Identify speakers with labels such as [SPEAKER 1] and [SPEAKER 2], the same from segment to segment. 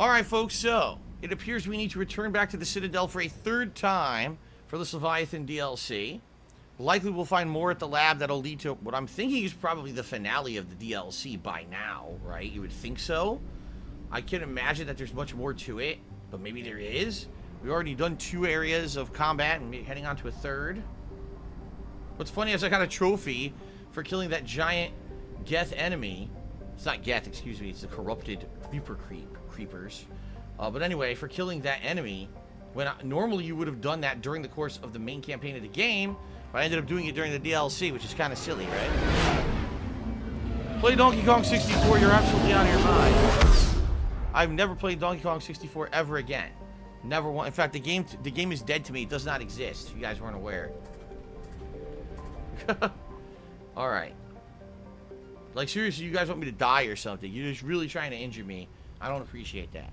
[SPEAKER 1] Alright, folks, so it appears we need to return back to the Citadel for a third time for this Leviathan DLC. Likely we'll find more at the lab that'll lead to what I'm thinking is probably the finale of the DLC by now, right? You would think so. I can imagine that there's much more to it, but maybe there is. We've already done 2 areas of combat and heading on to a third. What's funny is I got a trophy for killing that giant Geth enemy. It's not Geth, excuse me, it's the corrupted Reaper creepers. But anyway, for killing that enemy, when normally you would have done that during the course of the main campaign of the game, but I ended up doing it during the DLC, which is kind of silly, right? Play Donkey Kong 64, you're absolutely out of your mind. I've never played Donkey Kong 64 ever again. Never want. In fact, the game is dead to me. It does not exist. If you guys weren't aware. All right. Like seriously, you guys want me to die or something? You're just really trying to injure me. I don't appreciate that.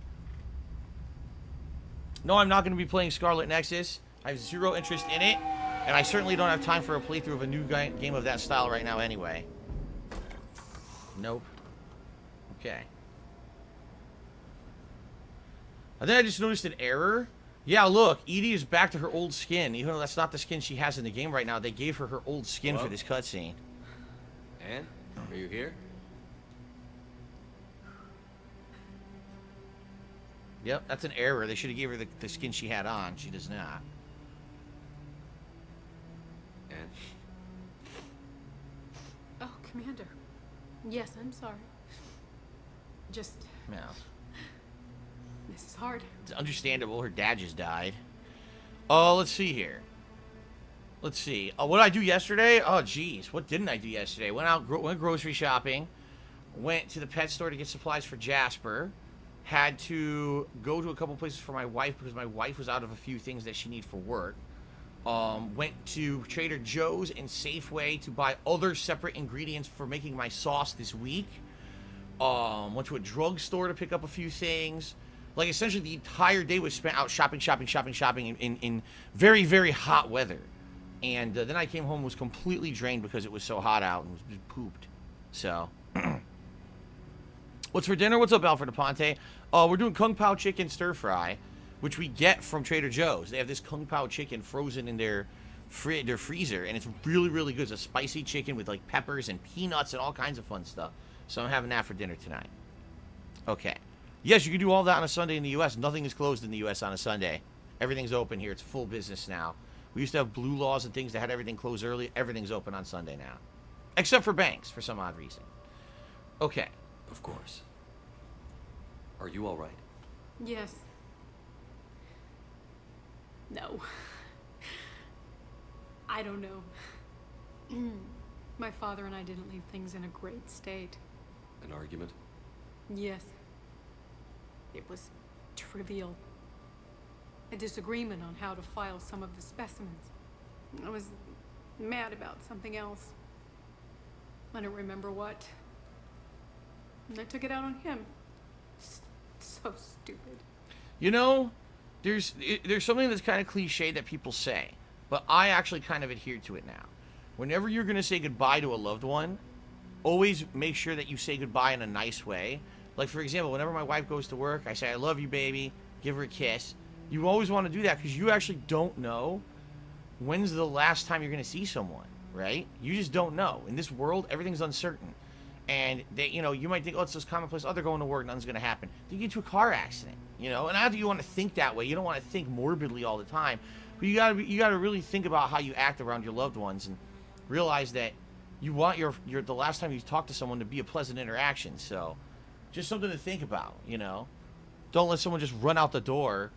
[SPEAKER 1] No, I'm not going to be playing Scarlet Nexus. I have 0 interest in it, and I certainly don't have time for a playthrough of a new game of that style right now anyway. Nope. Okay. I think I just noticed an error. Yeah, look, Edie is back to her old skin. Even though that's not the skin she has in the game right now, they gave her her old skin for this cutscene.
[SPEAKER 2] Anne, are you here?
[SPEAKER 1] Yep, that's an error. They should have gave her the skin she had on. She does not.
[SPEAKER 2] Anne?
[SPEAKER 3] Oh, Commander. Yes, I'm sorry. Just...
[SPEAKER 1] Yeah.
[SPEAKER 3] This is hard.
[SPEAKER 1] It's understandable. Her dad just died. Oh, let's see here. Let's see. What did I do yesterday? Oh, geez. What didn't I do yesterday? Went grocery shopping. Went to the pet store to get supplies for Jasper. Had to go to a couple places for my wife because my wife was out of a few things that she needed for work. Went to Trader Joe's and Safeway to buy other separate ingredients for making my sauce this week. Went to a drugstore to pick up a few things. Like, essentially, the entire day was spent out shopping in very, very hot weather. And then I came home and was completely drained because it was so hot out and was just pooped. So, what's for dinner? What's up, Alfred Aponte? We're doing Kung Pao chicken stir fry, which we get from Trader Joe's. They have this Kung Pao chicken frozen in their freezer, and it's really, really good. It's a spicy chicken with, like, peppers and peanuts and all kinds of fun stuff. So I'm having that for dinner tonight. Okay. Yes, you can do all that on a Sunday in the U.S. Nothing is closed in the U.S. on a Sunday. Everything's open here. It's full business now. We used to have blue laws and things that had everything closed early. Everything's open on Sunday now. Except for banks, for some odd reason. Okay.
[SPEAKER 2] Of course. Are you all right?
[SPEAKER 3] Yes. No. I don't know. My father and I didn't leave things in a great state.
[SPEAKER 2] An argument?
[SPEAKER 3] Yes. It was trivial. A disagreement on how to file some of the specimens. I was mad about something else. I don't remember what. And I took it out on him. So stupid.
[SPEAKER 1] You know, there's something that's kind of cliche that people say, but I actually kind of adhere to it now. Whenever you're going to say goodbye to a loved one, always make sure that you say goodbye in a nice way. Like, for example, whenever my wife goes to work, I say, I love you, baby. Give her a kiss. You always want to do that because you actually don't know when's the last time you're going to see someone, right? You just don't know. In this world, everything's uncertain. And, you might think, oh, it's just commonplace. Oh, they're going to work. Nothing's going to happen. They get into a car accident, And I think you want to think that way. You don't want to think morbidly all the time. But you got to really think about how you act around your loved ones and realize that you want the last time you talk to someone to be a pleasant interaction. So, just something to think about, Don't let someone just run out the door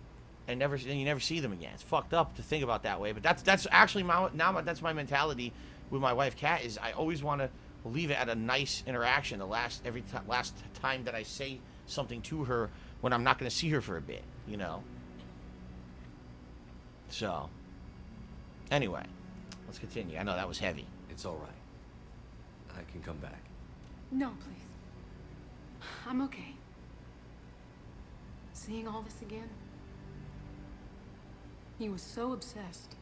[SPEAKER 1] and you never see them again. It's fucked up to think about that way, but that's actually that's my mentality with my wife Kat. Is I always want to leave it at a nice interaction. Last time that I say something to her when I'm not going to see her for a bit, So, anyway, let's continue. I know that was heavy.
[SPEAKER 2] It's all right. I can come back.
[SPEAKER 3] No, please. I'm okay. Seeing all this again. He was so obsessed.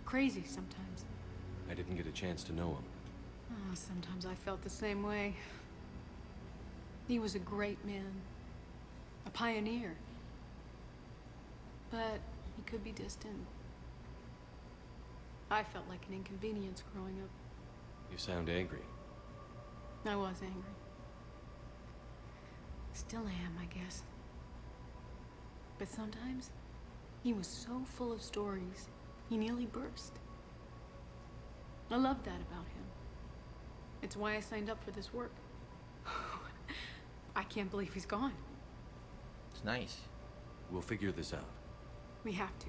[SPEAKER 3] Crazy sometimes.
[SPEAKER 2] I didn't get a chance to know him.
[SPEAKER 3] Oh, sometimes I felt the same way. He was a great man. A pioneer. But he could be distant. I felt like an inconvenience growing up.
[SPEAKER 2] You sound angry.
[SPEAKER 3] I was angry. Still am, I guess. But sometimes, he was so full of stories, he nearly burst. I love that about him. It's why I signed up for this work. I can't believe he's gone.
[SPEAKER 1] It's nice.
[SPEAKER 2] We'll figure this out.
[SPEAKER 3] We have to.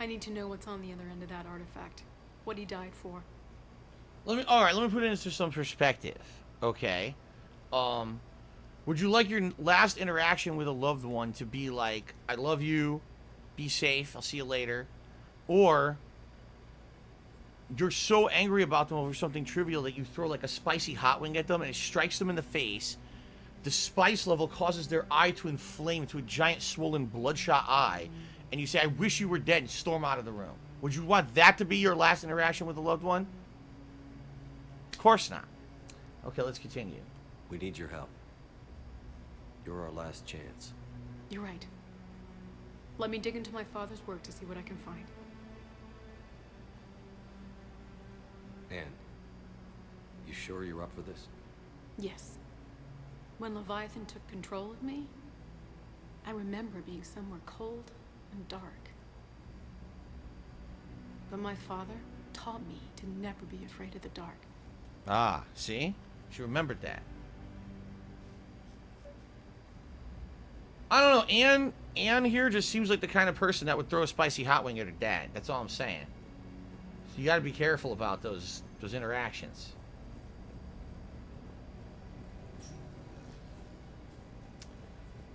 [SPEAKER 3] I need to know what's on the other end of that artifact. What he died for.
[SPEAKER 1] Alright, let me put it into some perspective. Okay. Would you like your last interaction with a loved one to be like, I love you, be safe, I'll see you later? Or you're so angry about them over something trivial that you throw like a spicy hot wing at them and it strikes them in the face. The spice level causes their eye to inflame to a giant swollen bloodshot eye. And you say, I wish you were dead, and storm out of the room. Would you want that to be your last interaction with a loved one? Of course not. Okay, let's continue.
[SPEAKER 2] We need your help. You're our last chance.
[SPEAKER 3] You're right. Let me dig into my father's work to see what I can find.
[SPEAKER 2] Anne, you sure you're up for this?
[SPEAKER 3] Yes. When Leviathan took control of me, I remember being somewhere cold and dark. But my father taught me to never be afraid of the dark.
[SPEAKER 1] Ah, see? She remembered that. I don't know, Anne here just seems like the kind of person that would throw a spicy hot wing at her dad. That's all I'm saying. So you gotta be careful about those interactions.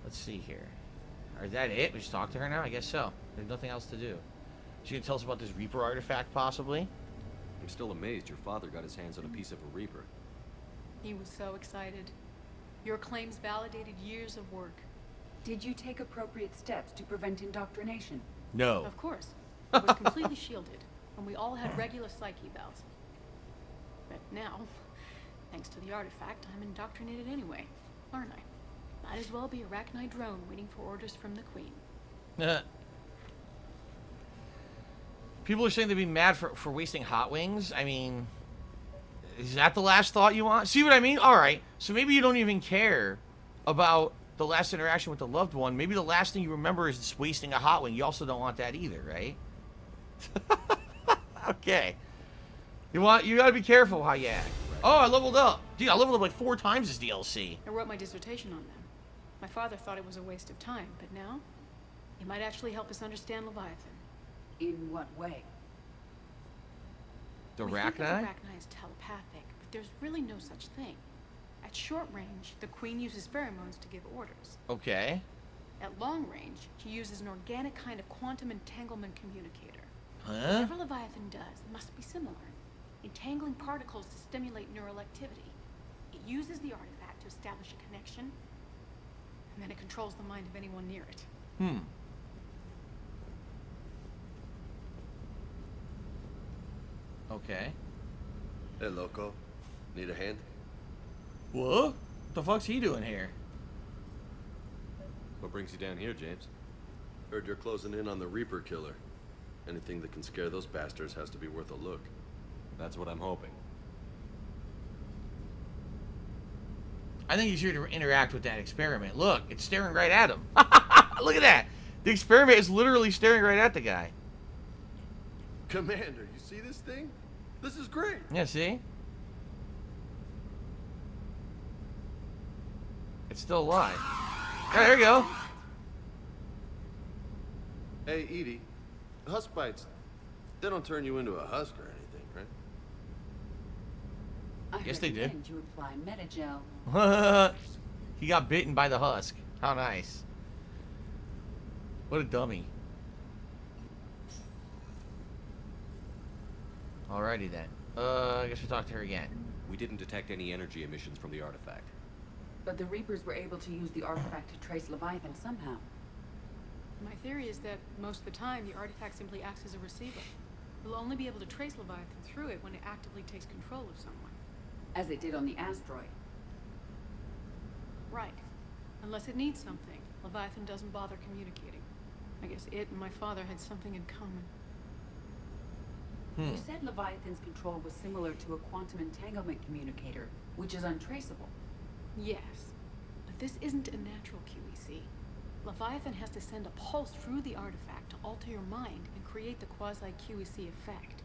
[SPEAKER 1] Let's see here. Is that it? We just talk to her now? I guess so. There's nothing else to do. She gonna tell us about this Reaper artifact, possibly?
[SPEAKER 2] I'm still amazed your father got his hands on a piece of a Reaper.
[SPEAKER 3] He was so excited. Your claims validated years of work.
[SPEAKER 4] Did you take appropriate steps to prevent indoctrination?
[SPEAKER 1] No.
[SPEAKER 3] Of course. It was completely shielded, and we all had regular psyche evals. But now, thanks to the artifact, I'm indoctrinated anyway, aren't I? Might as well be a Arachnite drone waiting for orders from the Queen.
[SPEAKER 1] People are saying they'd be mad for wasting hot wings. I mean, is that the last thought you want? See what I mean? Alright, so maybe you don't even care about the last interaction with the loved one. Maybe the last thing you remember is just wasting a hot wing. You also don't want that either, right? Okay. You gotta be careful how you act. Oh, I leveled up. Dude, I leveled up like 4 times this DLC.
[SPEAKER 3] I wrote my dissertation on them. My father thought it was a waste of time, but now, it might actually help us understand Leviathan.
[SPEAKER 4] In what way?
[SPEAKER 1] The
[SPEAKER 3] We think of
[SPEAKER 1] Arachnite?
[SPEAKER 3] Arachnite is telepathic, but there's really no such thing. At short range, the Queen uses pheromones to give orders.
[SPEAKER 1] Okay.
[SPEAKER 3] At long range, she uses an organic kind of quantum entanglement communicator.
[SPEAKER 1] Huh?
[SPEAKER 3] Whatever Leviathan does must be similar, entangling particles to stimulate neural activity. It uses the artifact to establish a connection, and then it controls the mind of anyone near it.
[SPEAKER 1] Hmm. Okay.
[SPEAKER 5] Hey, loco. Need a hand?
[SPEAKER 1] What? What the fuck's he doing here?
[SPEAKER 2] What brings you down here, James?
[SPEAKER 5] Heard you're closing in on the Reaper killer. Anything that can scare those bastards has to be worth a look.
[SPEAKER 2] That's what I'm hoping.
[SPEAKER 1] I think he's here to interact with that experiment. Look, it's staring right at him. Look at that. The experiment is literally staring right at the guy.
[SPEAKER 5] Commander, you see this thing? This is great.
[SPEAKER 1] Yeah, see? It's still alive. Yeah, there you go.
[SPEAKER 5] Hey, Edie. Husk bites, they don't turn you into a husk or anything, right?
[SPEAKER 4] I
[SPEAKER 1] Yes, they did.
[SPEAKER 4] recommend you apply Metagel.
[SPEAKER 1] He got bitten by the husk. How nice. What a dummy. Alrighty then. I guess we talk to her again.
[SPEAKER 2] We didn't detect any energy emissions from the artifact.
[SPEAKER 4] But the Reapers were able to use the artifact to trace Leviathan somehow.
[SPEAKER 3] My theory is that most of the time, the artifact simply acts as a receiver. We'll only be able to trace Leviathan through it when it actively takes control of someone.
[SPEAKER 4] As it did on the asteroid.
[SPEAKER 3] Right. Unless it needs something, Leviathan doesn't bother communicating. I guess it and my father had something in common.
[SPEAKER 4] You said Leviathan's control was similar to a quantum entanglement communicator, which is untraceable.
[SPEAKER 3] Yes, but this isn't a natural QEC. Leviathan has to send a pulse through the artifact to alter your mind and create the quasi-QEC effect.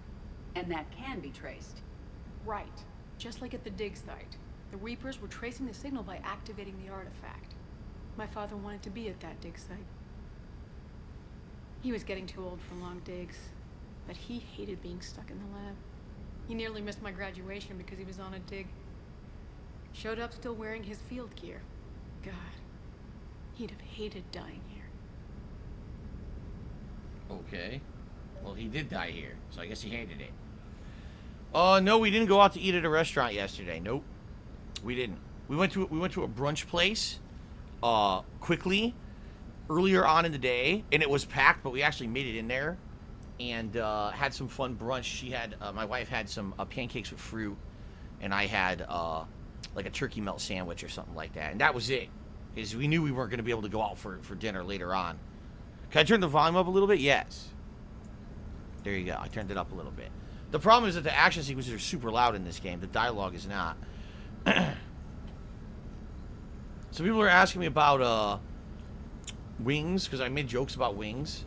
[SPEAKER 4] And that can be traced.
[SPEAKER 3] Right. Just like at the dig site. The Reapers were tracing the signal by activating the artifact. My father wanted to be at that dig site. He was getting too old for long digs, but he hated being stuck in the lab. He nearly missed my graduation because he was on a dig. Showed up still wearing his field gear. God, he'd have hated dying here.
[SPEAKER 1] Okay. Well, he did die here, so I guess he hated it. No, we didn't go out to eat at a restaurant yesterday. Nope. We didn't. We went to a brunch place quickly earlier on in the day, and it was packed, but we actually made it in there and had some fun brunch. She had my wife had some pancakes with fruit, and I had like a turkey melt sandwich or something like that, and that was it, because we knew we weren't going to be able to go out for dinner later on. Can I turn the volume up a little bit? Yes. There you go. I turned it up a little bit. The problem is that the action sequences are super loud in this game. The dialogue is not. So people are asking me about wings, because I made jokes about wings.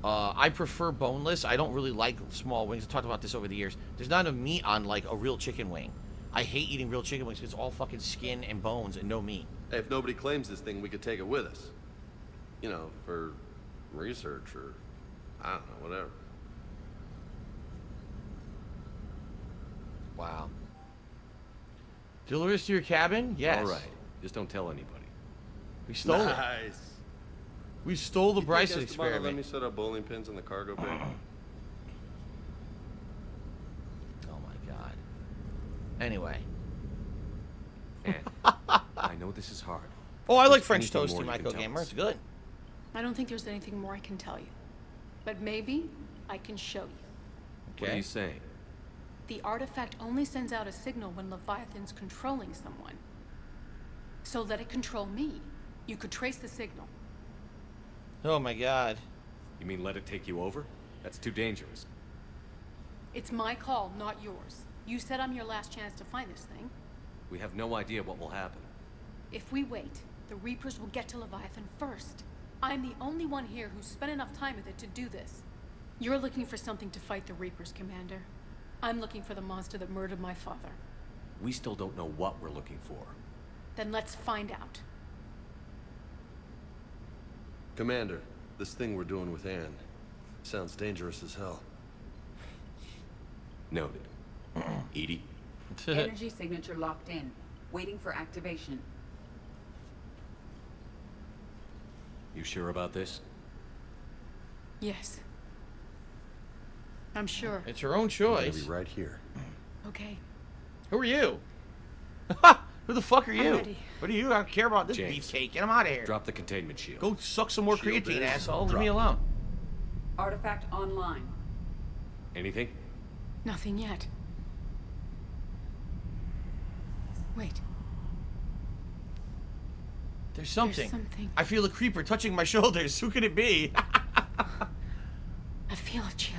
[SPEAKER 1] I prefer boneless. I don't really like small wings. I've talked about this over the years. There's not enough meat on like a real chicken wing. I hate eating real chicken wings because it's all fucking skin and bones and no meat.
[SPEAKER 5] Hey, if nobody claims this thing, we could take it with us. You know, for research or, I don't know, whatever.
[SPEAKER 1] Wow. Deliver us to your cabin? Yes.
[SPEAKER 2] All right. Just don't tell anybody.
[SPEAKER 1] We stole it.
[SPEAKER 5] Nice.
[SPEAKER 1] We stole the
[SPEAKER 5] You think
[SPEAKER 1] Bryson
[SPEAKER 5] Esteban will let me
[SPEAKER 1] experiment.
[SPEAKER 5] set up bowling pins in the cargo bay?
[SPEAKER 1] Oh my god. Anyway.
[SPEAKER 2] And I know this is hard.
[SPEAKER 1] Oh, I like
[SPEAKER 2] Is
[SPEAKER 1] French
[SPEAKER 2] anything
[SPEAKER 1] toast,
[SPEAKER 2] more
[SPEAKER 1] you
[SPEAKER 2] you can
[SPEAKER 1] Michael
[SPEAKER 2] tell
[SPEAKER 1] Gamer.
[SPEAKER 2] us?
[SPEAKER 1] It's good.
[SPEAKER 3] I don't think there's anything more I can tell you. But maybe I can show you.
[SPEAKER 2] What are
[SPEAKER 1] Okay.
[SPEAKER 2] you saying?
[SPEAKER 3] The artifact only sends out a signal when Leviathan's controlling someone. So let it control me. You could trace the signal.
[SPEAKER 1] Oh my god.
[SPEAKER 2] You mean let it take you over? That's too dangerous.
[SPEAKER 3] It's my call, not yours. You said I'm your last chance to find this thing.
[SPEAKER 2] We have no idea what will happen.
[SPEAKER 3] If we wait, the Reapers will get to Leviathan first. I'm the only one here who's spent enough time with it to do this. You're looking for something to fight the Reapers, Commander. I'm looking for the monster that murdered my father.
[SPEAKER 2] We still don't know what we're looking for.
[SPEAKER 3] Then let's find out.
[SPEAKER 5] Commander, this thing we're doing with Anne sounds dangerous as hell.
[SPEAKER 2] Noted. Edie?
[SPEAKER 4] Energy signature locked in. Waiting for activation.
[SPEAKER 2] You sure about this?
[SPEAKER 3] Yes. I'm sure.
[SPEAKER 1] It's her own
[SPEAKER 5] I'm gonna
[SPEAKER 1] choice.
[SPEAKER 5] be right here.
[SPEAKER 3] Okay.
[SPEAKER 1] Who are you? Who the fuck are
[SPEAKER 3] I'm
[SPEAKER 1] you?
[SPEAKER 3] ready.
[SPEAKER 1] What do you? I don't care about this
[SPEAKER 2] James.
[SPEAKER 1] beefcake. Get him out of here.
[SPEAKER 2] Drop the containment shield.
[SPEAKER 1] Go suck some more
[SPEAKER 5] Shield
[SPEAKER 1] creatine,
[SPEAKER 5] is
[SPEAKER 1] asshole. Leave me
[SPEAKER 2] dropped.
[SPEAKER 1] alone.
[SPEAKER 4] Artifact online.
[SPEAKER 2] Anything?
[SPEAKER 3] Nothing yet. Wait.
[SPEAKER 1] There's something.
[SPEAKER 3] something.
[SPEAKER 1] I feel a creeper touching my shoulders. Who could it be?
[SPEAKER 3] I feel a chill.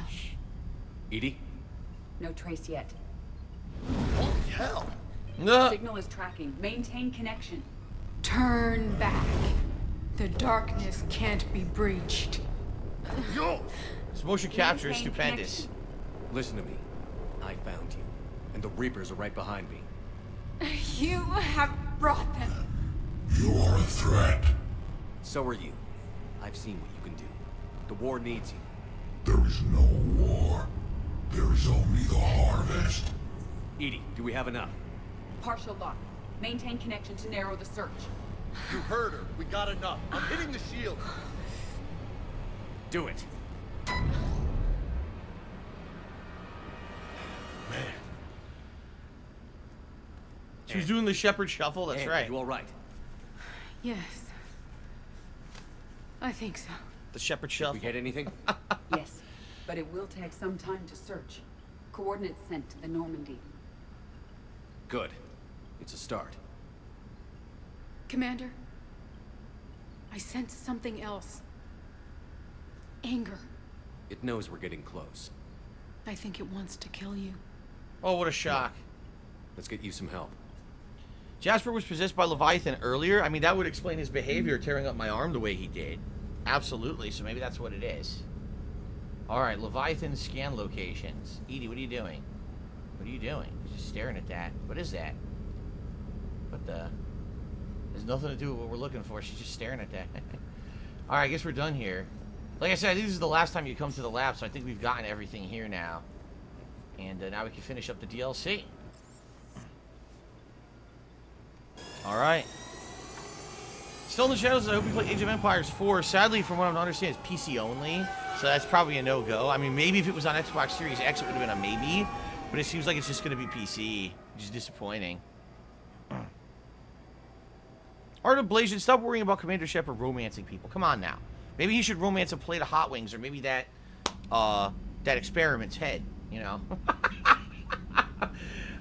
[SPEAKER 2] Edie?
[SPEAKER 4] No trace yet.
[SPEAKER 5] Holy hell!
[SPEAKER 1] No.
[SPEAKER 4] Signal is tracking. Maintain connection.
[SPEAKER 3] Turn back. The darkness can't be breached.
[SPEAKER 5] Yo!
[SPEAKER 1] This motion capture is
[SPEAKER 4] Maintain
[SPEAKER 1] stupendous.
[SPEAKER 4] connection.
[SPEAKER 2] Listen to me. I found you. And the Reapers are right behind me.
[SPEAKER 3] You have brought them.
[SPEAKER 6] You are a threat.
[SPEAKER 2] So are you. I've seen what you can do. The war needs you.
[SPEAKER 6] There is no war. There is only the harvest.
[SPEAKER 2] Edie, do we have enough?
[SPEAKER 4] Partial lock. Maintain connection to narrow the search.
[SPEAKER 5] You heard her. We got enough. I'm hitting the shield.
[SPEAKER 2] Do it.
[SPEAKER 5] Man,
[SPEAKER 1] She was doing the shepherd shuffle. That's
[SPEAKER 2] Anne,
[SPEAKER 1] right.
[SPEAKER 2] You all right?
[SPEAKER 3] Yes. I think so.
[SPEAKER 1] The shepherd
[SPEAKER 2] We
[SPEAKER 1] shuffle.
[SPEAKER 2] get anything?
[SPEAKER 4] Yes, but it will take some time to search. Coordinates sent to the Normandy.
[SPEAKER 2] Good. It's a start.
[SPEAKER 3] Commander, I sense something else. Anger.
[SPEAKER 2] It knows we're getting close.
[SPEAKER 3] I think it wants to kill you.
[SPEAKER 1] Oh, what a shock.
[SPEAKER 2] Let's get you some help.
[SPEAKER 1] Jasper was possessed by Leviathan earlier. I mean, that would explain his behavior, tearing up my arm the way he did. Absolutely, so maybe that's what it is. Alright, Leviathan scan locations. Edie, what are you doing? What are you doing? You're just staring at that. What is that? What the... There's nothing to do with what we're looking for. She's just staring at that. Alright, I guess we're done here. Like I said, I think this is the last time you come to the lab, so I think we've gotten everything here now. And now we can finish up the DLC. Alright. Still in the shadows, I hope you play Age of Empires 4. Sadly, from what I'm understanding, it's PC only. So that's probably a no-go. I mean, maybe if it was on Xbox Series X, it would have been a maybe. But it seems like it's just going to be PC. Which is disappointing. Art of Blasian, stop worrying about Commander Shepard romancing people. Come on now. Maybe he should romance a plate of hot wings, or maybe that experiment's head, you know?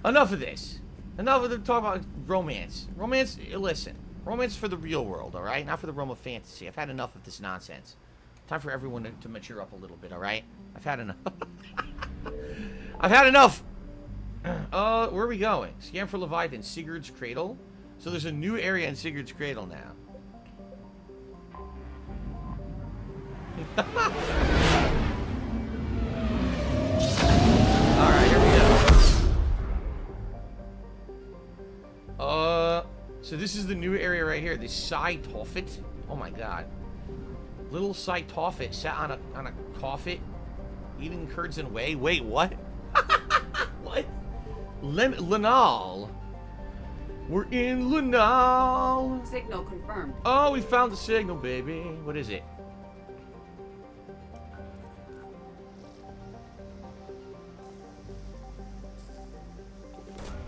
[SPEAKER 1] Enough of this. Enough of them talking about romance. Romance, listen. Romance for the real world, alright? Not for the realm of fantasy. I've had enough of this nonsense. Time for everyone to mature up a little bit, alright? I've had enough. I've had enough! Where are we going? Scan for Leviathan. Sigurd's Cradle. So there's a new area in Sigurd's Cradle now. Alright, here we go. So this is the new area right here. The Sai Toffet. Oh my god. Little Sai Toffet sat on a coffet eating curds and whey. Wait, what? What? Lunal. We're in Lunal.
[SPEAKER 4] Signal confirmed.
[SPEAKER 1] Oh, we found the signal, baby. What is it?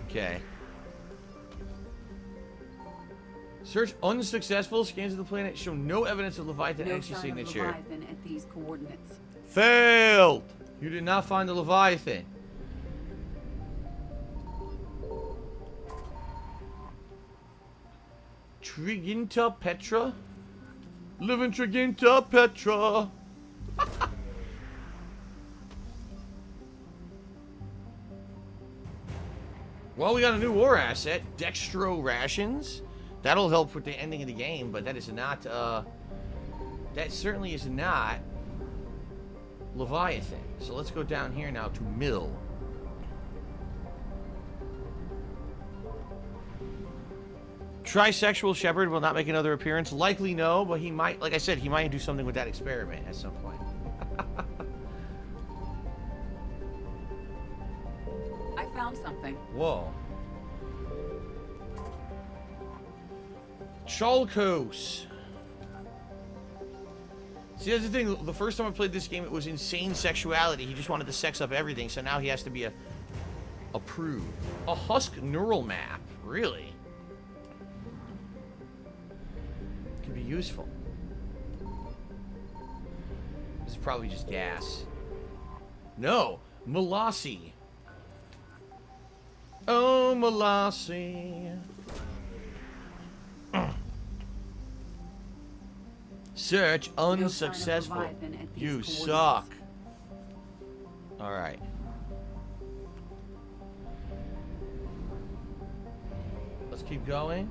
[SPEAKER 1] Okay. Search unsuccessful. Scans of the planet show no evidence of Leviathan
[SPEAKER 4] No
[SPEAKER 1] energy
[SPEAKER 4] sign
[SPEAKER 1] signature.
[SPEAKER 4] of Leviathan at these coordinates.
[SPEAKER 1] Failed! You did not find the Leviathan. Triginta Petra? Live in Triginta Petra. Well, we got a new war asset, Dextro Rations. That'll help with the ending of the game, but that is not, that certainly is not Leviathan. So let's go down here now to Mill. Trisexual Shepherd will not make another appearance. Likely no, but he might, like I said, he might do something with that experiment at some point.
[SPEAKER 4] I found something.
[SPEAKER 1] Whoa. Chalkos. See, that's the thing. The first time I played this game, it was insane sexuality. He just wanted to sex up everything, so now he has to be a prude. A husk neural map. Really? Could be useful. This is probably just gas. No. Molossi. Oh, Molossi. Search unsuccessful. You suck. Alright. Let's keep going.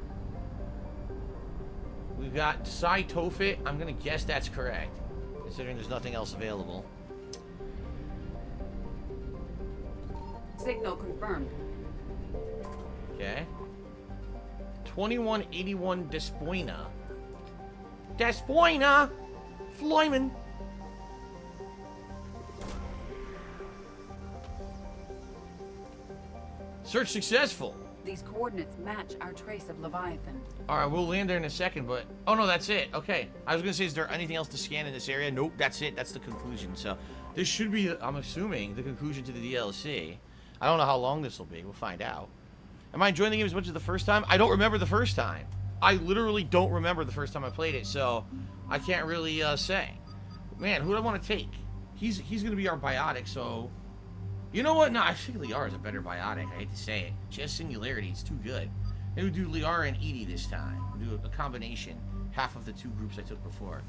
[SPEAKER 1] We've got Sai Tofit. I'm gonna guess that's correct, considering there's nothing else available.
[SPEAKER 4] Signal confirmed.
[SPEAKER 1] Okay. 2181 Despoina. Despoina! Floyman! Search successful.
[SPEAKER 4] These coordinates match our trace of Leviathan.
[SPEAKER 1] Alright, we'll land there in a second, but... Oh, no, that's it. Okay. I was gonna say, is there anything else to scan in this area? Nope, that's it. That's the conclusion. So, this should be, I'm assuming, the conclusion to the DLC. I don't know how long this will be. We'll find out. Am I enjoying the game as much as the first time? I don't remember the first time. I literally don't remember the first time I played it, so I can't really say. Man, who do I want to take? He's going to be our biotic, so... You know what? No, I think Liara is a better biotic. I hate to say it. She has singularity. It's too good. Maybe we'll do Liara and Edie this time. We'll do a combination. half of the 2 groups I took before.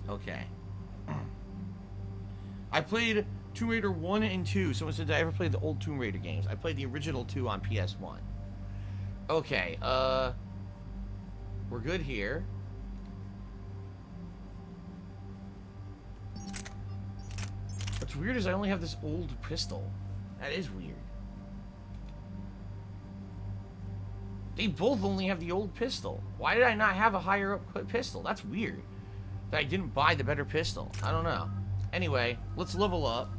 [SPEAKER 1] Okay. I played Tomb Raider 1 and 2. Someone said, did I ever play the old Tomb Raider games? I played the original 2 on PS1. Okay, we're good here. What's weird is I only have this old pistol. That is weird. They both only have the old pistol. Why did I not have a higher up pistol? That's weird. That I didn't buy the better pistol. I don't know. Anyway, let's level up.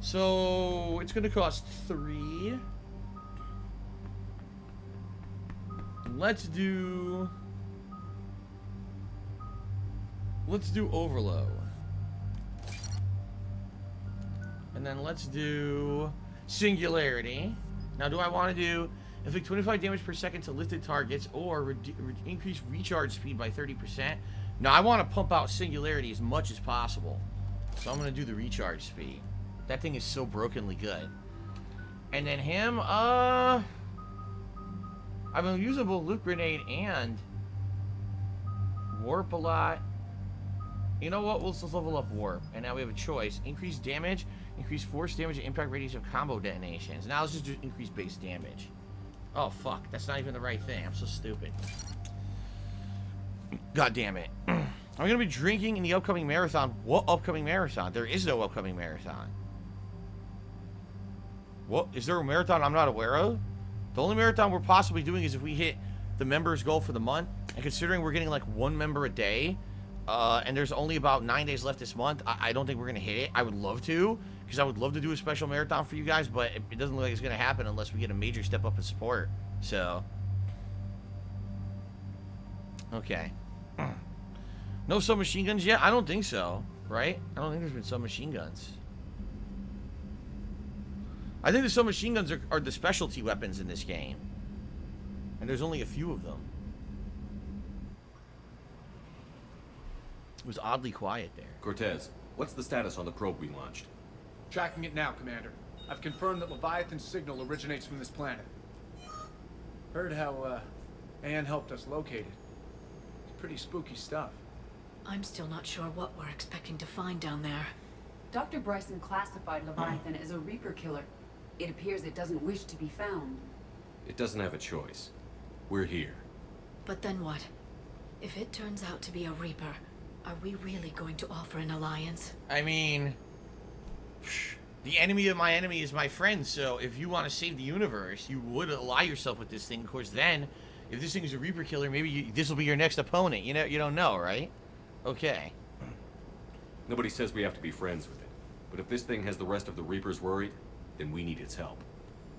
[SPEAKER 1] So, it's going to cost 3. Let's do Overload. And then let's do Singularity. Now, do I want to do inflict 25 damage per second to lifted targets or increase recharge speed by 30%? No, I want to pump out Singularity as much as possible. So I'm going to do the recharge speed. That thing is so brokenly good. And then him, I've been usable Loot Grenade and Warp a lot. You know what? We'll just level up Warp. And now we have a choice. Increase damage, increase force damage, and impact radius of combo detonations. Now let's just do increase base damage. Oh, fuck. That's not even the right thing. I'm so stupid. God damn it. I'm going to be drinking in the upcoming marathon. What upcoming marathon? There is no upcoming marathon. What? Is there a marathon I'm not aware of? The only marathon we're possibly doing is if we hit the members goal for the month. And considering we're getting like 1 member a day, and there's only about 9 days left this month, I don't think we're going to hit it. I would love to, because I would love to do a special marathon for you guys, but it doesn't look like it's going to happen unless we get a major step up in support. So. Okay. No submachine guns yet? I don't think so, right? I don't think there's been submachine guns. I think the submachine guns are the specialty weapons in this game. And there's only a few of them. It was oddly quiet there.
[SPEAKER 2] Cortez, what's the status on the probe we launched?
[SPEAKER 7] Tracking it now, Commander. I've confirmed that Leviathan's signal originates from this planet. Heard how, Anne helped us locate it. It's pretty spooky stuff.
[SPEAKER 8] I'm still not sure what we're expecting to find down there.
[SPEAKER 4] Dr. Bryson classified Leviathan as a Reaper killer. It appears it doesn't wish to be found.
[SPEAKER 2] It doesn't have a choice. We're here.
[SPEAKER 8] But then what? If it turns out to be a Reaper, are we really going to offer an alliance?
[SPEAKER 1] I mean, the enemy of my enemy is my friend, so if you want to save the universe, you would ally yourself with this thing. Of course, then, if this thing is a Reaper killer, maybe this will be your next opponent. You know, you don't know, right? Okay.
[SPEAKER 2] Nobody says we have to be friends with it. But if this thing has the rest of the Reapers worried, then we need its help.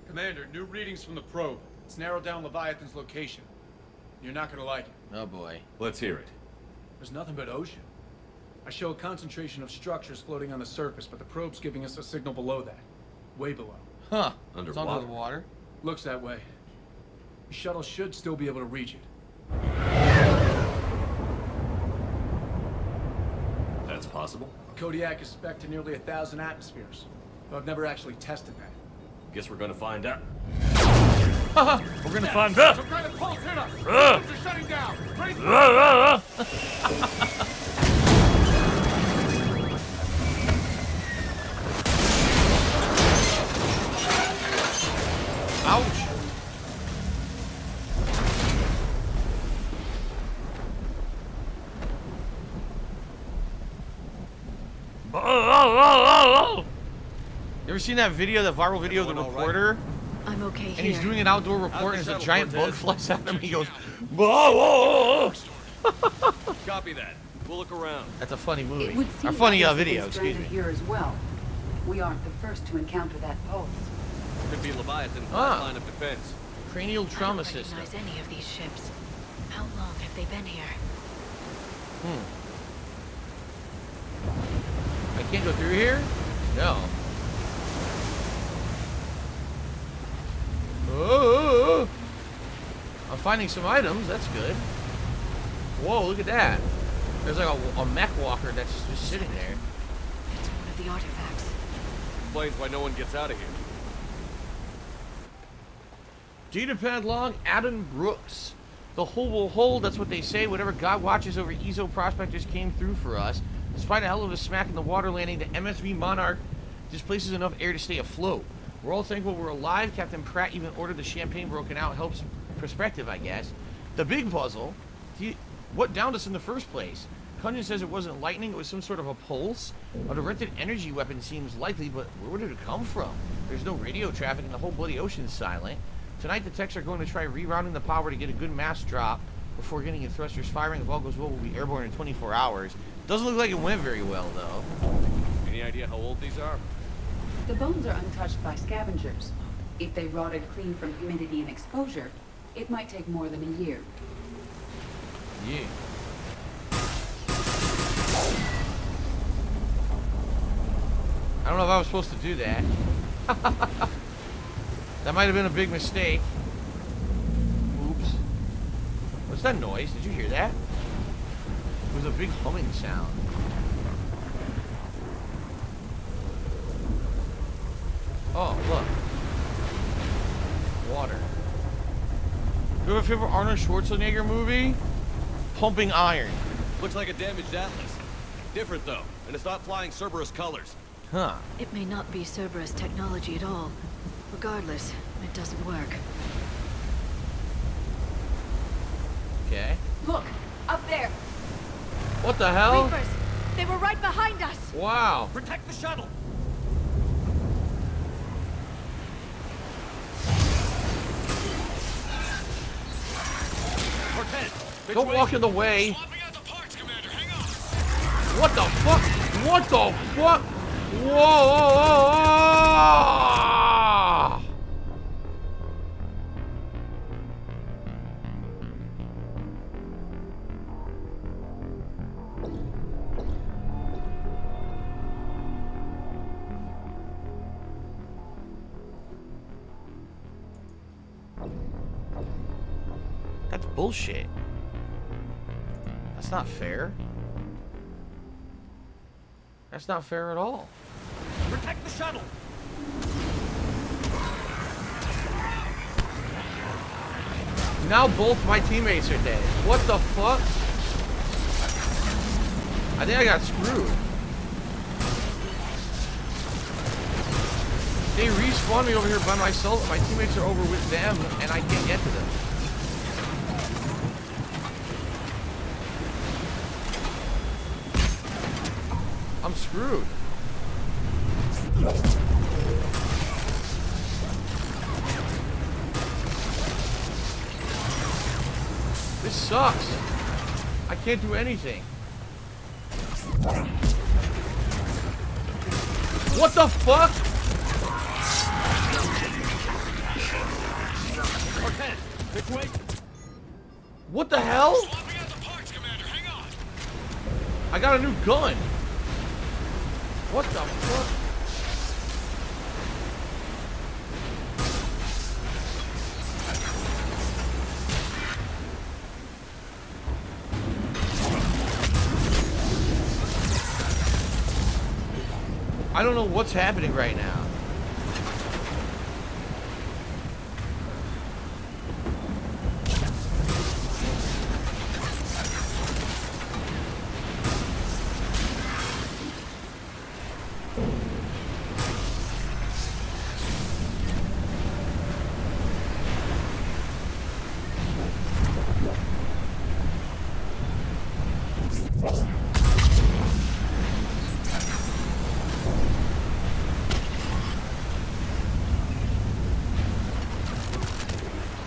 [SPEAKER 7] Commander, new readings from the probe. It's narrowed down Leviathan's location. You're not gonna like it.
[SPEAKER 1] Oh boy.
[SPEAKER 2] Let's hear it.
[SPEAKER 7] There's nothing but ocean. I show a concentration of structures floating on the surface, but the probe's giving us a signal below that. Way below.
[SPEAKER 1] Huh.
[SPEAKER 2] Underwater.
[SPEAKER 1] It's under the water.
[SPEAKER 7] Looks that way. The shuttle should still be able to reach it.
[SPEAKER 2] That's possible.
[SPEAKER 7] Kodiak is spec'd to nearly 1,000 atmospheres, but I've never actually tested that.
[SPEAKER 2] Guess we're gonna find out.
[SPEAKER 1] We're gonna find out.
[SPEAKER 7] Some kind of pulse hit us! Are shutting down!
[SPEAKER 1] Ouch. You ever seen that video, that viral video of the reporter?
[SPEAKER 8] I'm okay here.
[SPEAKER 1] And he's doing an outdoor report, and there's a giant bug flies at him. He goes,
[SPEAKER 2] Copy that. We'll look around.
[SPEAKER 1] That's a funny movie.
[SPEAKER 4] It would
[SPEAKER 1] Or
[SPEAKER 4] seem
[SPEAKER 1] funny
[SPEAKER 4] others
[SPEAKER 1] video,
[SPEAKER 4] have been
[SPEAKER 1] excuse me.
[SPEAKER 4] stranded here as well. We aren't the first to encounter that pulse.
[SPEAKER 2] Could be Leviathan's
[SPEAKER 1] Ah.
[SPEAKER 2] last line of defense.
[SPEAKER 1] Cranial trauma
[SPEAKER 8] I don't
[SPEAKER 1] system.
[SPEAKER 8] recognize any of these ships. How long have they been here?
[SPEAKER 1] I can't go through here? No. Oh, I'm finding some items. That's good. Whoa, look at that. There's like a mech walker that's just sitting there.
[SPEAKER 8] It's one of the artifacts.
[SPEAKER 2] Explains why no one gets out of here.
[SPEAKER 1] Datapad log, Adam Brooks. The hull will hold, that's what they say. Whatever God watches over Ezo prospectors came through for us. Despite a hell of a smack in the water landing, the MSV Monarch displaces enough air to stay afloat. We're all thankful we're alive. Captain Pratt even ordered the champagne broken out. Helps perspective, I guess. The big puzzle, what downed us in the first place? Kunjan says it wasn't lightning, it was some sort of a pulse. A directed energy weapon seems likely, but where did it come from? There's no radio traffic and the whole bloody ocean's silent. Tonight the techs are going to try rerouting the power to get a good mass drop before getting in thrusters firing. If all goes well, we'll be airborne in 24 hours. Doesn't look like it went very well, though.
[SPEAKER 2] Any idea how old these are?
[SPEAKER 4] The bones are untouched by scavengers. If they rotted clean from humidity and exposure, it might take more than a year.
[SPEAKER 1] Yeah. I don't know if I was supposed to do that. That might have been a big mistake. Oops. What's that noise? Did you hear that? It was a big humming sound. Oh, look. Water. You have a favorite Arnold Schwarzenegger movie? Pumping Iron.
[SPEAKER 5] Looks like a damaged Atlas. Different though, and it's not flying Cerberus colors.
[SPEAKER 1] Huh.
[SPEAKER 8] It may not be Cerberus technology at all. Regardless, it doesn't work.
[SPEAKER 1] Okay.
[SPEAKER 4] Look, up there.
[SPEAKER 1] What the hell?
[SPEAKER 8] Reapers! They were right behind us!
[SPEAKER 1] Wow.
[SPEAKER 5] Protect the shuttle!
[SPEAKER 1] Don't walk in the way.
[SPEAKER 6] Swapping out the parts, Commander. Hang on.
[SPEAKER 1] What the fuck? What the fuck? Whoa! That's bullshit. That's not fair. That's not fair at all.
[SPEAKER 5] Protect the shuttle!
[SPEAKER 1] Now both my teammates are dead. What the fuck? I think I got screwed. They respawned me over here by myself. My teammates are over with them, and I can't get to them. I'm screwed. This sucks. I can't do anything. What the fuck? What the hell?
[SPEAKER 6] Swapping out the parts, Commander. Hang on.
[SPEAKER 1] I got a new gun. What the fuck? I don't know what's happening right now.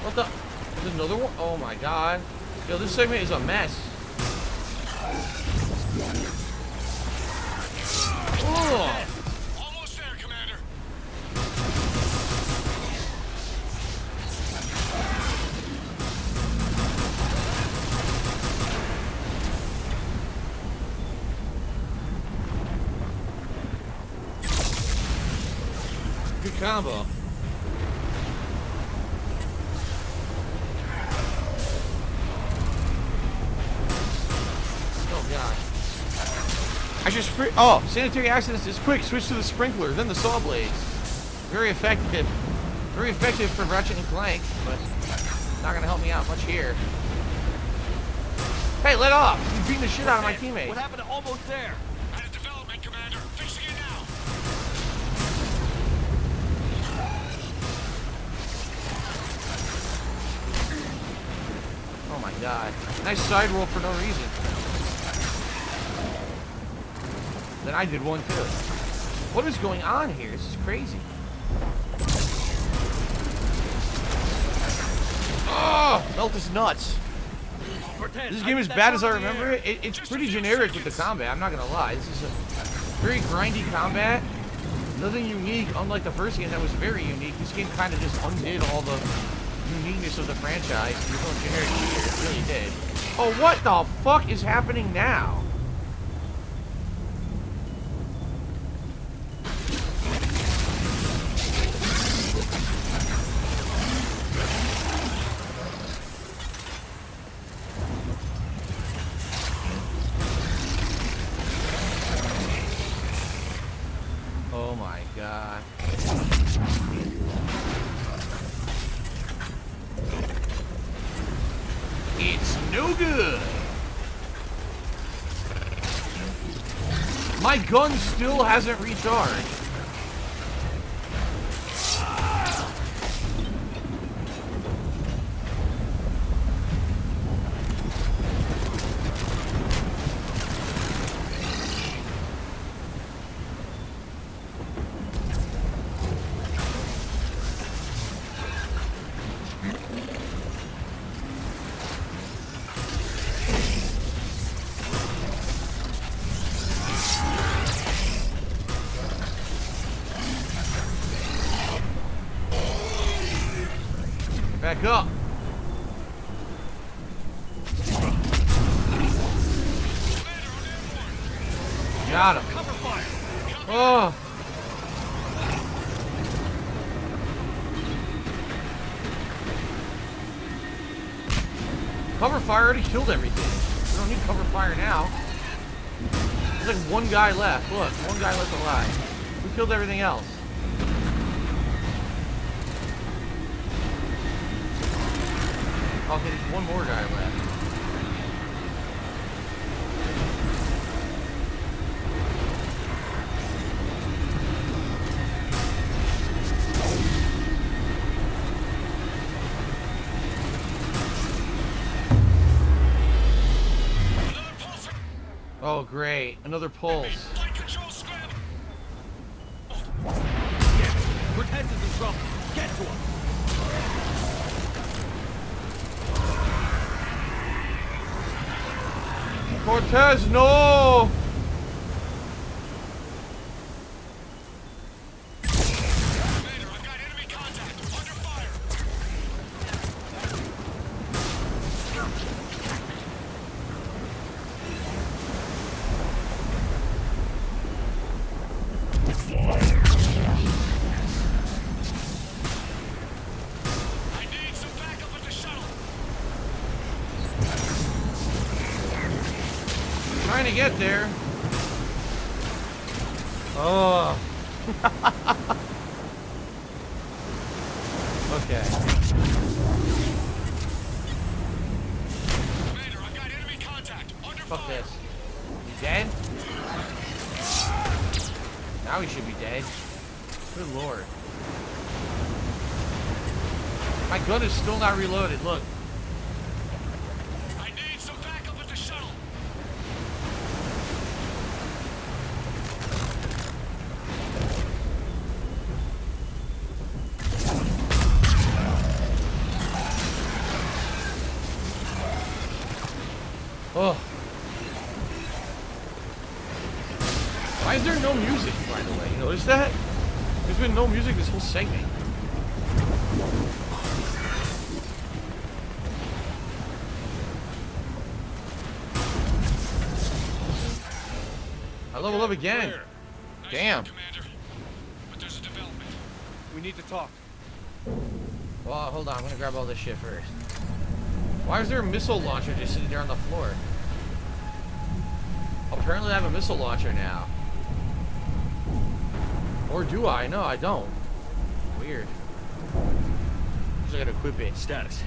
[SPEAKER 1] What the? There's another one? Oh my god. Yo, this segment is a mess. Oh.
[SPEAKER 6] Almost there, Commander.
[SPEAKER 1] Good combo. I just oh, sanitary accidents is quick. Switch to the sprinkler, then the saw blades. Very effective. Very effective for Ratchet and Clank, but not gonna help me out much here. Hey, let off! You're beating the shit out of my teammates.
[SPEAKER 9] What happened to almost there? At a development, Commander. Fixing it now.
[SPEAKER 1] Oh my god. Nice side roll for no reason. Then I did one too. What is going on here? This is crazy. Oh, melt his nuts. This game is bad as I remember it. It's pretty generic with the combat, I'm not gonna lie. This is a very grindy combat. Nothing unique, unlike the first game that was very unique. This game kind of just undid all the uniqueness of the franchise. You're going generic here, it really did. Oh, what the fuck is happening now? Oh my god. It's no good. My gun still hasn't recharged. Back up. Got him. Oh. Cover fire already killed everything. We don't need cover fire now. There's like one guy left. Look, one guy left alive. We killed everything else. Okay, there's one more guy left. Oh, great. Another pulse.
[SPEAKER 9] Flight control scramble. Cortez is in trouble. Get to him.
[SPEAKER 1] Cortez, no!
[SPEAKER 9] Commander, I've got enemy contact. Under fire. I need some backup at the shuttle.
[SPEAKER 1] Trying to get there. Oh. Okay.
[SPEAKER 9] Commander, I've got enemy contact. Under
[SPEAKER 1] Fuck
[SPEAKER 9] fire.
[SPEAKER 1] this. You dead? Now he should be dead. Good lord. My gun is still not reloaded. Look.
[SPEAKER 9] I need some backup at the shuttle.
[SPEAKER 1] Oh. Why is there no music, by the way? You notice that? There's been no music this whole segment. I level up again.
[SPEAKER 9] Clear. Nice
[SPEAKER 1] Damn.
[SPEAKER 9] work, Commander. But there's a development.
[SPEAKER 7] We need to talk.
[SPEAKER 1] Well, hold on. I'm gonna grab all this shit first. Why is there a missile launcher just sitting there on the floor? Apparently I have a missile launcher now. Or do I? No, I don't. Weird. Just gotta equip it.
[SPEAKER 2] Status.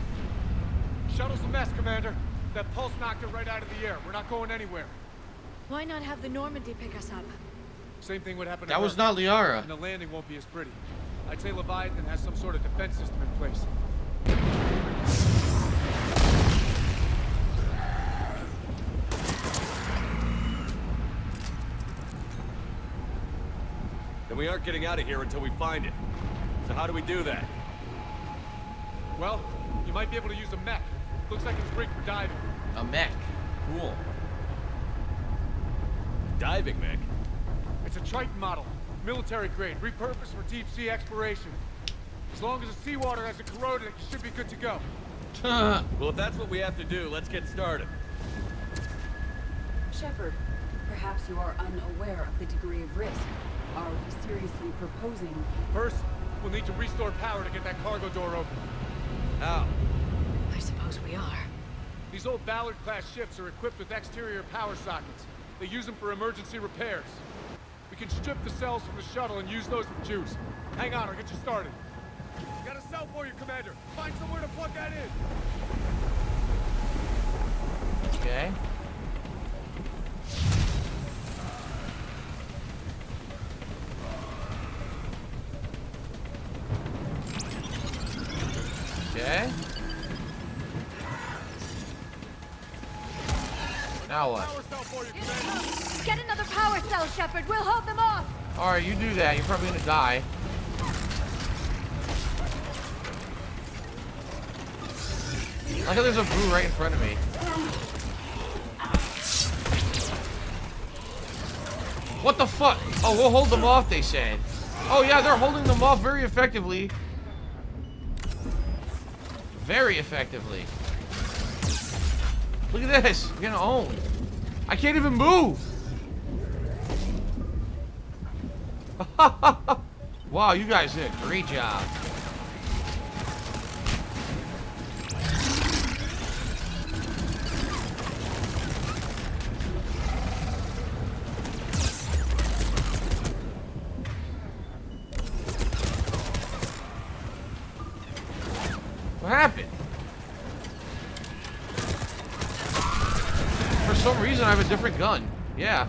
[SPEAKER 7] Shuttle's a mess, Commander. That pulse knocked it right out of the air. We're not going anywhere.
[SPEAKER 8] Why not have the Normandy pick us up?
[SPEAKER 7] Same thing would happen to
[SPEAKER 1] That
[SPEAKER 7] her.
[SPEAKER 1] was not Liara.
[SPEAKER 7] And the landing won't be as pretty. I'd say Leviathan has some sort of defense system in place.
[SPEAKER 2] Then we aren't getting out of here until we find it. So how do we do that?
[SPEAKER 7] Well, you might be able to use a mech. Looks like it's rigged for diving.
[SPEAKER 1] A mech. Cool.
[SPEAKER 2] Diving mech?
[SPEAKER 7] It's a Triton model. Military grade, repurposed for deep sea exploration. As long as the seawater hasn't corroded it, you should be good to go.
[SPEAKER 2] Well, if that's what we have to do, let's get started.
[SPEAKER 4] Shepard, perhaps you are unaware of the degree of risk. Are we seriously proposing?
[SPEAKER 7] First, we'll need to restore power to get that cargo door open.
[SPEAKER 2] How?
[SPEAKER 8] I suppose we are.
[SPEAKER 7] These old Ballard-class ships are equipped with exterior power sockets. They use them for emergency repairs. We can strip the cells from the shuttle and use those for juice. Hang on, I'll get you started. Got a cell for you, Commander. Find somewhere to plug that in.
[SPEAKER 1] Okay. Okay. Now what?
[SPEAKER 7] Power cell for you, Commander.
[SPEAKER 8] Get another power cell, Shepard. We'll hold them off.
[SPEAKER 1] Alright, you do that. You're probably gonna die. Look how there's a brew right in front of me. What the fuck? Oh, we'll hold them off, they said. Oh yeah, they're holding them off very effectively. Very effectively. Look at this. We're getting owned. I can't even move. Wow, you guys did a great job. What happened? For some reason, I have a different gun. Yeah.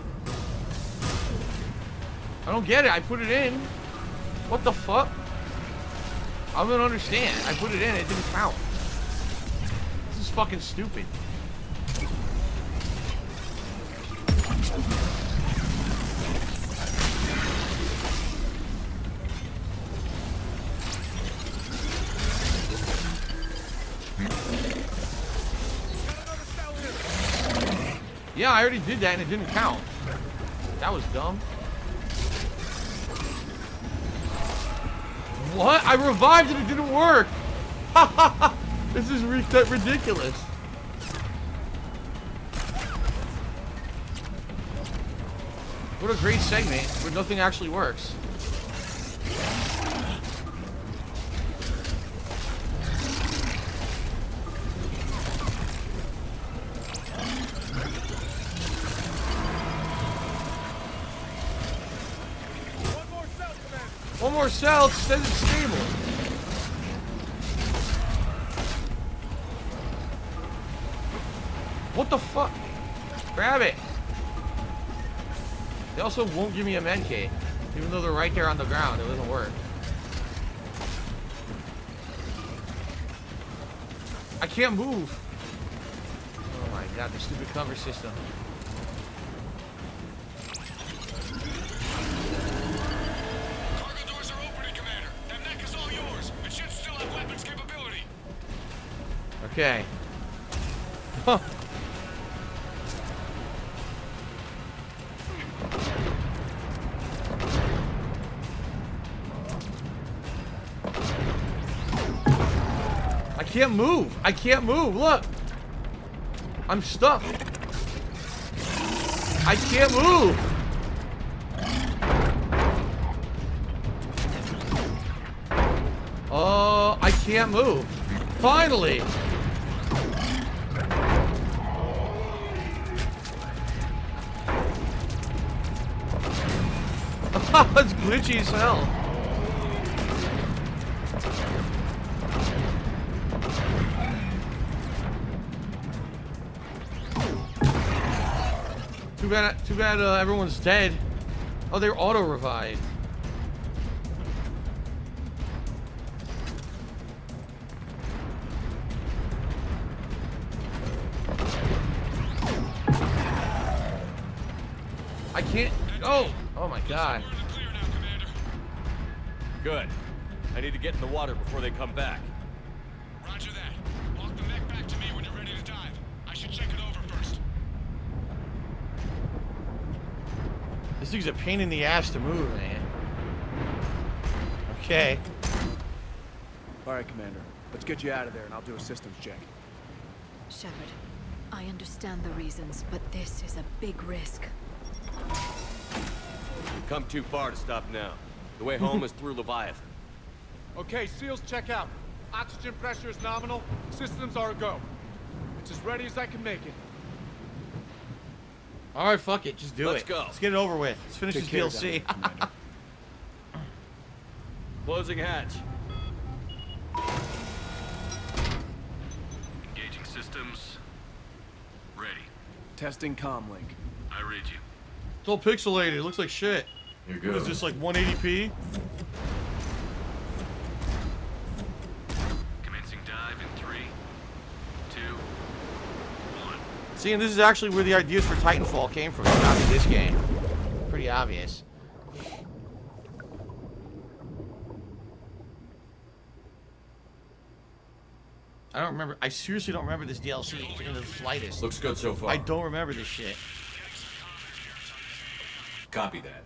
[SPEAKER 1] I don't get it. I put it in. What the fuck? I don't understand. I put it in. It didn't count. This is fucking stupid. Yeah, I already did that and it didn't count. That was dumb. What? I revived and it didn't work. This is ridiculous. What a great segment where nothing actually works. One more cell, it says it's stable. What the fuck? Grab it. They also won't give me a med kit, even though they're right there on the ground. It doesn't work. I can't move. Oh my god, the stupid cover system. Okay. Huh. I can't move. I can't move. Look. I'm stuck. I can't move. Oh, I can't move. Finally. It's glitchy as hell. Too bad everyone's dead. Oh, they're auto-revived. I can't. Oh my God.
[SPEAKER 9] We're in the clear now, Commander.
[SPEAKER 2] Good. I need to get in the water before they come back.
[SPEAKER 9] Roger that. Walk the mech back to me when you're ready to dive. I should check it over first.
[SPEAKER 1] This thing's a pain in the ass to move, man. Okay.
[SPEAKER 7] All right, Commander. Let's get you out of there, and I'll do a systems check.
[SPEAKER 8] Shepard, I understand the reasons, but this is a big risk.
[SPEAKER 2] We've come too far to stop now. The way home is through Leviathan.
[SPEAKER 7] Okay, SEALs check out. Oxygen pressure is nominal. Systems are a go. It's as ready as I can make it.
[SPEAKER 1] All right, fuck it. Just do it.
[SPEAKER 2] Let's go.
[SPEAKER 1] Let's get it over with. Let's finish
[SPEAKER 7] Take
[SPEAKER 1] this
[SPEAKER 7] care
[SPEAKER 1] DLC.
[SPEAKER 7] down there, Commander.
[SPEAKER 2] Closing hatch.
[SPEAKER 9] Engaging systems. Ready.
[SPEAKER 7] Testing comm link.
[SPEAKER 9] I read you.
[SPEAKER 1] It's all pixelated. It looks like shit.
[SPEAKER 2] Here
[SPEAKER 1] What is this, like 180p?
[SPEAKER 9] Commencing dive in 3, 2, 1.
[SPEAKER 1] See, and this is actually where the ideas for Titanfall came from. Not in this game. Pretty obvious. I don't remember. I seriously don't remember this DLC in the slightest.
[SPEAKER 2] Looks good so far.
[SPEAKER 1] I don't remember this shit.
[SPEAKER 2] Copy that.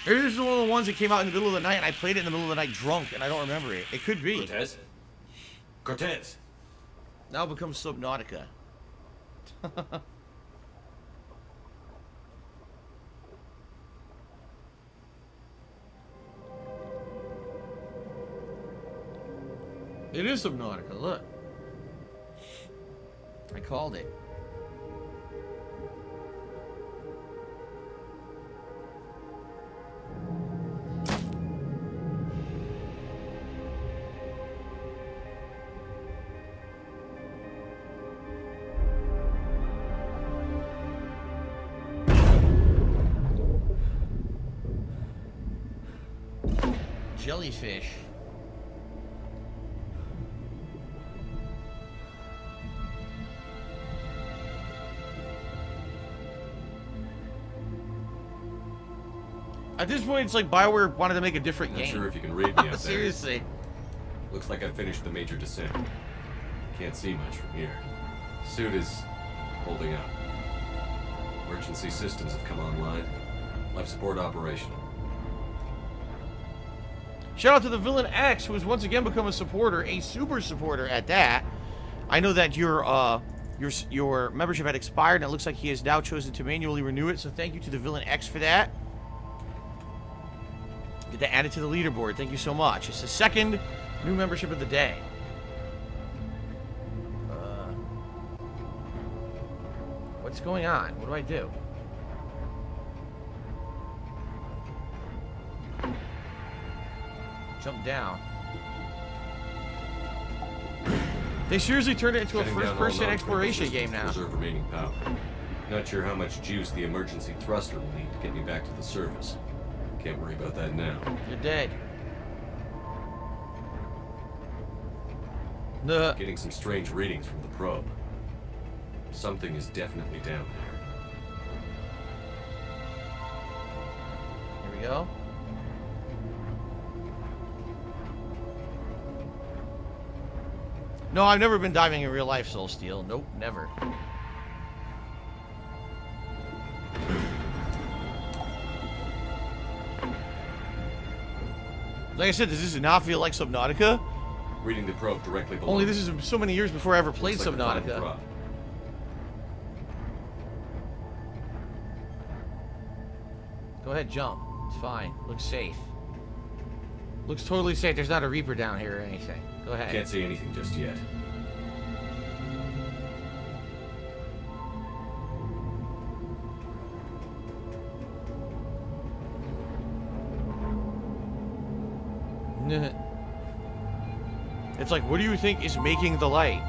[SPEAKER 1] Maybe this is one of the ones that came out in the middle of the night and I played it in the middle of the night drunk and I don't remember it. It could be.
[SPEAKER 2] Cortez? Cortez!
[SPEAKER 1] Now it becomes Subnautica. It is Subnautica, look. I called it. Jellyfish. At this point, it's like BioWare wanted to make a different
[SPEAKER 2] Not
[SPEAKER 1] game.
[SPEAKER 2] sure if you can read me up there.
[SPEAKER 1] Seriously.
[SPEAKER 2] Looks like I finished the major descent. Can't see much from here. Suit is holding up. Emergency systems have come online. Life support operational.
[SPEAKER 1] Shout out to the Villain X, who has once again become a supporter, a super supporter at that. I know that your membership had expired, and it looks like he has now chosen to manually renew it. So thank you to the Villain X for that. Get that added to the leaderboard. Thank you so much. It's the second new membership of the day. What's going on? What do I do? Jump down. They seriously turned it into a
[SPEAKER 2] Shutting down all
[SPEAKER 1] first-person
[SPEAKER 2] non-critical
[SPEAKER 1] exploration
[SPEAKER 2] systems
[SPEAKER 1] game
[SPEAKER 2] to
[SPEAKER 1] now.
[SPEAKER 2] Preserve remaining power. Not sure how much juice the emergency thruster will need to get me back to the surface. Can't worry about that now.
[SPEAKER 1] You're dead. Nuh.
[SPEAKER 2] Getting some strange readings from the probe. Something is definitely down there.
[SPEAKER 1] Here we go. No, I've never been diving in real life, Soul Steel. Nope, never. Like I said, does this not feel like Subnautica?
[SPEAKER 2] Reading the probe directly below.
[SPEAKER 1] Only this is so many years before I ever played
[SPEAKER 2] Looks like the final
[SPEAKER 1] Subnautica.
[SPEAKER 2] drop.
[SPEAKER 1] Go ahead, jump. It's fine. Looks safe. Looks totally safe. There's not a Reaper down here or anything. Go ahead.
[SPEAKER 2] Can't see anything just yet.
[SPEAKER 1] It's like, what do you think is making the light?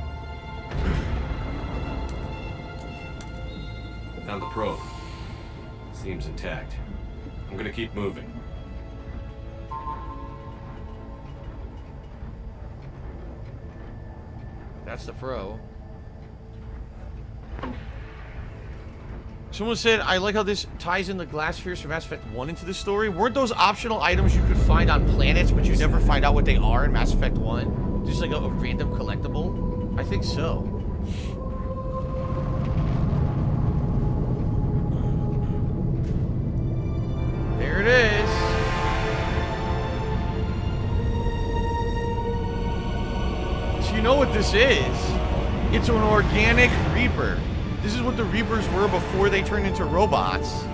[SPEAKER 2] Found the probe. Seems intact. I'm gonna keep moving.
[SPEAKER 1] That's the pro. Someone said, I like how this ties in the glass spheres from Mass Effect 1 into the story. Weren't those optional items you could find on planets, but you never find out what they are in Mass Effect 1? Just like a random collectible? I think so. There it is. So you know what this is. It's an organic Reaper. This is what the Reapers were before they turned into robots.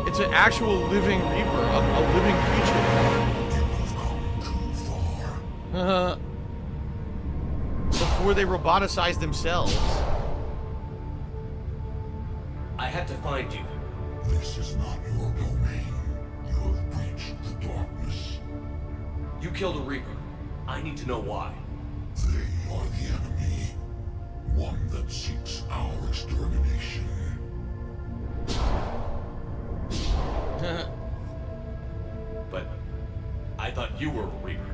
[SPEAKER 1] It's an actual living Reaper, a living creature. Before they roboticized themselves.
[SPEAKER 2] I had to find you.
[SPEAKER 6] This is not your domain. You have breached the darkness.
[SPEAKER 2] You killed a Reaper. I need to know why.
[SPEAKER 6] They are the enemy. One that seeks our extermination.
[SPEAKER 2] But I thought you were a Reaper.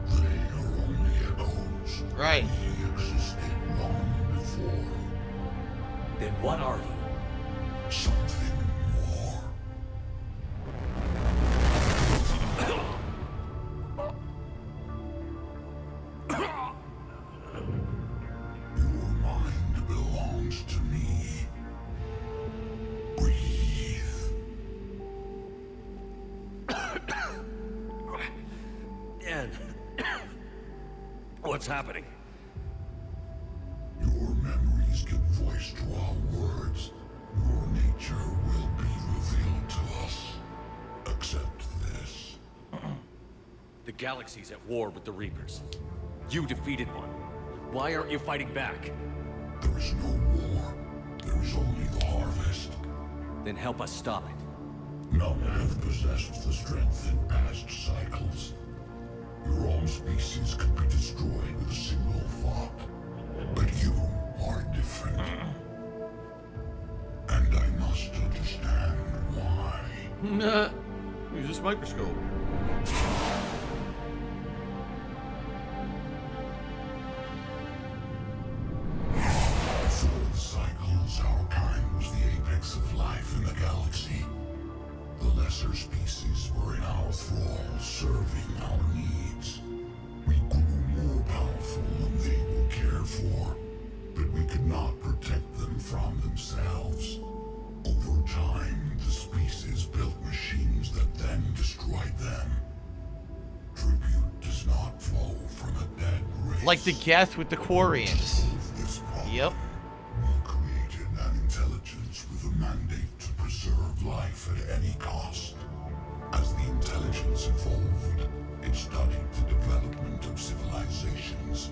[SPEAKER 6] They are only echoes.
[SPEAKER 1] Right.
[SPEAKER 6] We existed long before.
[SPEAKER 2] Then what are you?
[SPEAKER 6] Something more. Your mind belongs to me. Breathe.
[SPEAKER 2] Dan. What's happening?
[SPEAKER 6] Your memories give voice to our words. Your nature will be revealed to us. Accept this.
[SPEAKER 2] The galaxy's at war with the Reapers. You defeated one. Why aren't you fighting back?
[SPEAKER 6] There is no war. There is only the harvest.
[SPEAKER 2] Then help us stop it.
[SPEAKER 6] None have possessed the strength in past cycles. Your own species could be destroyed with a single thought. But you are different. And I must understand why.
[SPEAKER 1] Use this microscope.
[SPEAKER 6] Before the cycles, our kind was the apex of life in the galaxy. The lesser species were in our thrall, serving our needs. We grew more powerful than they were cared for, but we could not protect them from themselves. Over time, the species built machines that then destroyed them. Tribute does not flow from a dead race.
[SPEAKER 1] Like the Geth with the Quarians.
[SPEAKER 6] This problem,
[SPEAKER 1] Yep.
[SPEAKER 6] we created an intelligence with a mandate to preserve life at any cost. As the intelligence evolved, it studied the development of civilizations.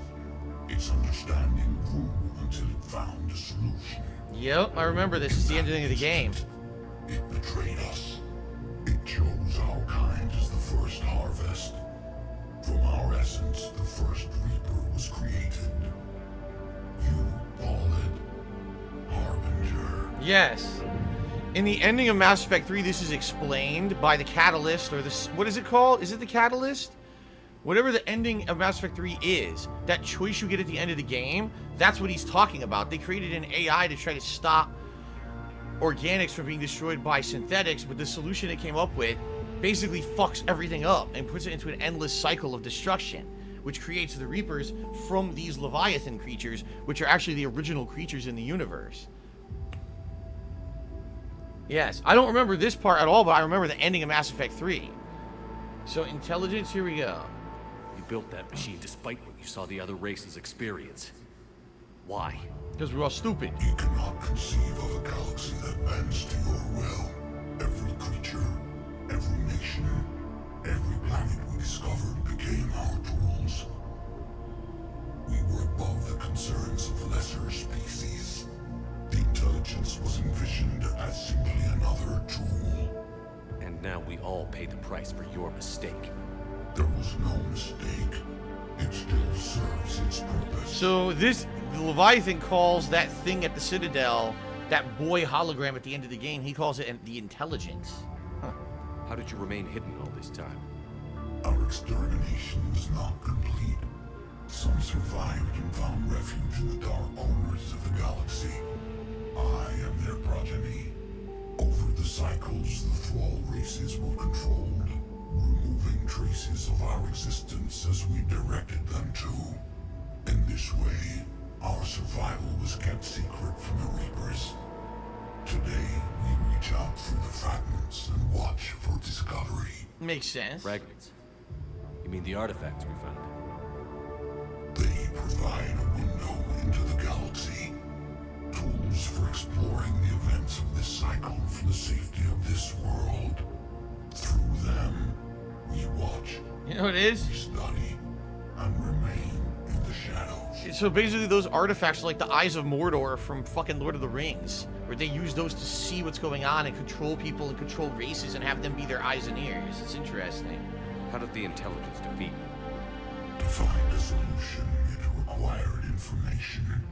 [SPEAKER 6] Its understanding grew until it found a solution.
[SPEAKER 1] Yep, I remember this. It's the ending of the game.
[SPEAKER 6] It betrayed us. It chose our kind as the first harvest. From our essence, the first Reaper was created. You call it Harbinger.
[SPEAKER 1] Yes. In the ending of Mass Effect 3, this is explained by the Catalyst, or the... What is it called? Is it the Catalyst? Whatever the ending of Mass Effect 3 is, that choice you get at the end of the game, that's what he's talking about. They created an AI to try to stop organics from being destroyed by synthetics, but the solution they came up with basically fucks everything up and puts it into an endless cycle of destruction, which creates the Reapers from these Leviathan creatures, which are actually the original creatures in the universe. Yes, I don't remember this part at all, but I remember the ending of Mass Effect 3. So, intelligence, here we go.
[SPEAKER 2] You built that machine despite what you saw the other races experience. Why?
[SPEAKER 1] Because we're all stupid.
[SPEAKER 6] You cannot conceive of a galaxy that bends to your will. Every creature, every nation, every planet we discovered became our tools. We were above the concerns of lesser species. The intelligence was envisioned as simply another tool.
[SPEAKER 2] And now we all pay the price for your mistake.
[SPEAKER 6] There was no mistake. it still serves its purpose.
[SPEAKER 1] So the Leviathan calls that thing at the Citadel, that boy hologram at the end of the game, he calls it the intelligence. Huh.
[SPEAKER 2] How did you remain hidden all this time?
[SPEAKER 6] Our extermination was not complete. Some survived and found refuge in the dark corners of the galaxy. I am their progeny. Over the cycles, the Thrall races were controlled, removing traces of our existence as we directed them to. In this way, our survival was kept secret from the Reapers. Today, we reach out through the fragments and watch for discovery.
[SPEAKER 1] Makes sense.
[SPEAKER 2] Fragments? You mean the artifacts we found?
[SPEAKER 6] They provide a window into the galaxy. Tools for exploring the events of this cycle for the safety of this world. Through them, we watch,
[SPEAKER 1] You know what it is?
[SPEAKER 6] we study, and remain in the shadows.
[SPEAKER 1] So basically those artifacts are like the Eyes of Mordor from fucking Lord of the Rings, where they use those to see what's going on and control people and control races and have them be their eyes and ears. It's interesting.
[SPEAKER 2] How did the intelligence defeat you?
[SPEAKER 6] To find a solution, it required information.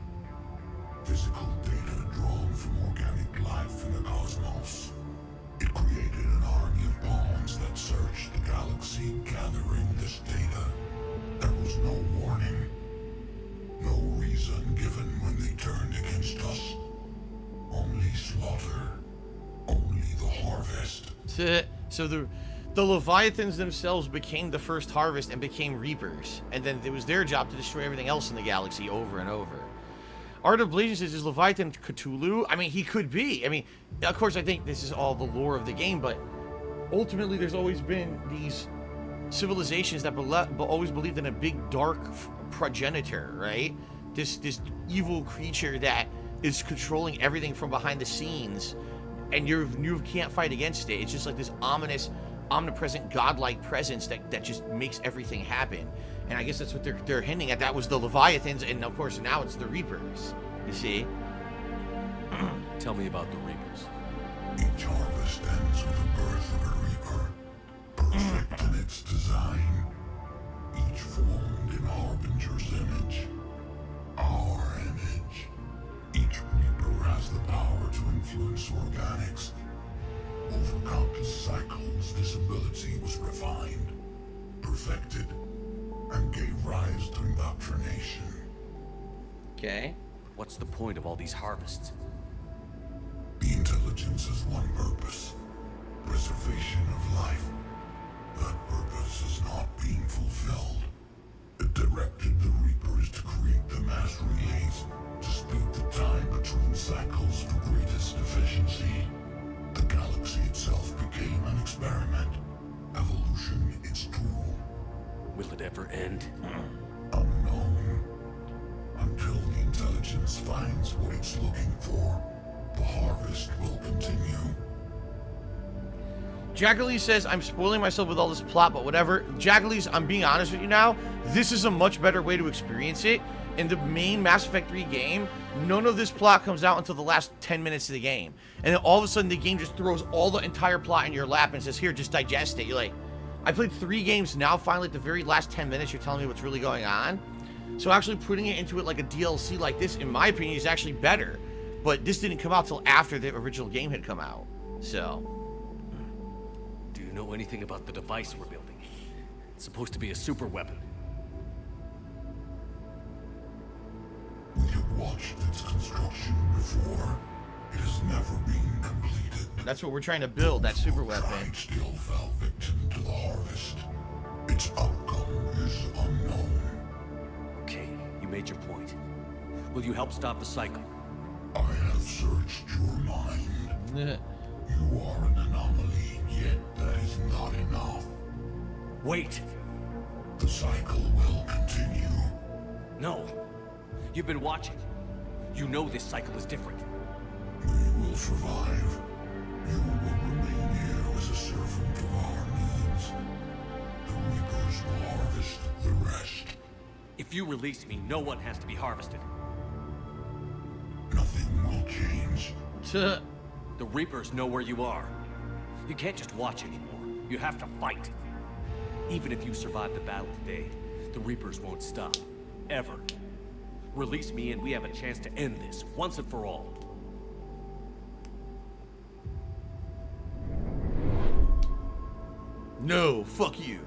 [SPEAKER 6] Physical data drawn from organic life in the cosmos. It created an army of pawns that searched the galaxy, gathering this data. There was no warning. No reason given when they turned against us. Only slaughter. Only the harvest.
[SPEAKER 1] So the Leviathans themselves became the first harvest and became Reapers. And then it was their job to destroy everything else in the galaxy over and over. Art of Blazing says, is Leviathan Cthulhu? I mean, he could be. I mean, of course, I think this is all the lore of the game, but ultimately there's always been these civilizations that always believed in a big dark progenitor, right? This evil creature that is controlling everything from behind the scenes, and you can't fight against it. It's just like this ominous, omnipresent, godlike presence that just makes everything happen. And I guess that's what they're hinting at. That was the Leviathans, and of course now it's the Reapers. You see?
[SPEAKER 2] Tell me about the Reapers.
[SPEAKER 6] Each harvest ends with the birth of a Reaper. Perfect in its design. Each formed in Harbinger's image. Our image. Each Reaper has the power to influence organics. Over countless cycles, this ability was refined, perfected, and gave rise to indoctrination.
[SPEAKER 1] Okay.
[SPEAKER 2] What's the point of all these harvests?
[SPEAKER 6] The intelligence has one purpose: preservation of life. That purpose is not being fulfilled. It directed the Reapers to create the mass relays to speed the time between cycles for greatest efficiency. The galaxy itself became an experiment. Evolution its tool.
[SPEAKER 2] Will it ever end?
[SPEAKER 6] Unknown. Until the intelligence finds what it's looking for, the harvest will continue.
[SPEAKER 1] Jackalee says, I'm spoiling myself with all this plot, but whatever. Jackalee's, I'm being honest with you now, this is a much better way to experience it. In the main Mass Effect 3 game, none of this plot comes out until the last 10 minutes of the game. And then all of a sudden, the game just throws all the entire plot in your lap and says, here, just digest it. You're like, I played 3 games, now finally at the very last 10 minutes, you're telling me what's really going on? So actually putting it into it like a DLC like this, in my opinion, is actually better. But this didn't come out till after the original game had come out. So...
[SPEAKER 2] Do you know anything about the device we're building? It's supposed to be a super weapon.
[SPEAKER 6] We have watched its construction before. It has never been completed.
[SPEAKER 1] That's what we're trying to build, that super weapon.
[SPEAKER 6] Tried still fell victim to the harvest. Its outcome is unknown.
[SPEAKER 2] Okay, you made your point. Will you help stop the cycle?
[SPEAKER 6] I have searched your mind. You are an anomaly, yet that is not enough.
[SPEAKER 2] Wait!
[SPEAKER 6] The cycle will continue.
[SPEAKER 2] No! You've been watching. You know this cycle is different.
[SPEAKER 6] We will survive. You will remain here as a servant of our needs. The Reapers will harvest the rest.
[SPEAKER 2] If you release me, no one has to be harvested.
[SPEAKER 6] Nothing will change.
[SPEAKER 2] The Reapers know where you are. You can't just watch anymore. You have to fight. Even if you survive the battle today,
[SPEAKER 10] The Reapers won't stop. Ever. Release me and we have a chance to end this, once and for all.
[SPEAKER 1] No, fuck you.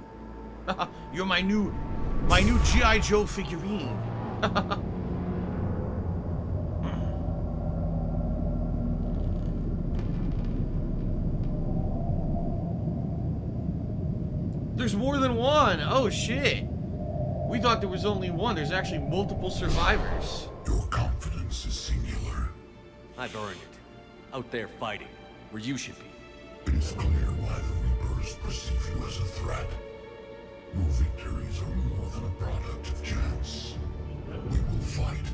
[SPEAKER 1] You're my new G.I. Joe figurine. There's more than one. Oh shit. We thought there was only one. There's actually multiple survivors.
[SPEAKER 6] Your confidence is singular.
[SPEAKER 10] I've earned it. Out there fighting, where you should be.
[SPEAKER 6] It is clear why the Reapers perceive you as a threat. Your victories are more than a product of chance. We will fight,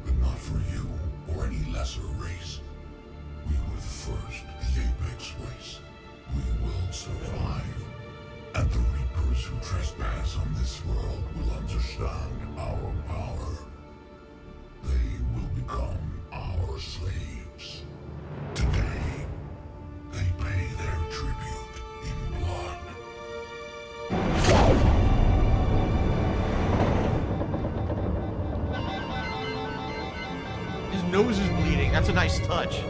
[SPEAKER 6] but not for you or any lesser race. We were the first, the Apex race. We will survive. And the Reapers who trespass on this world will understand our power. They will become our slaves. Today, they pay their tribute in blood.
[SPEAKER 1] His nose is bleeding. That's a nice touch.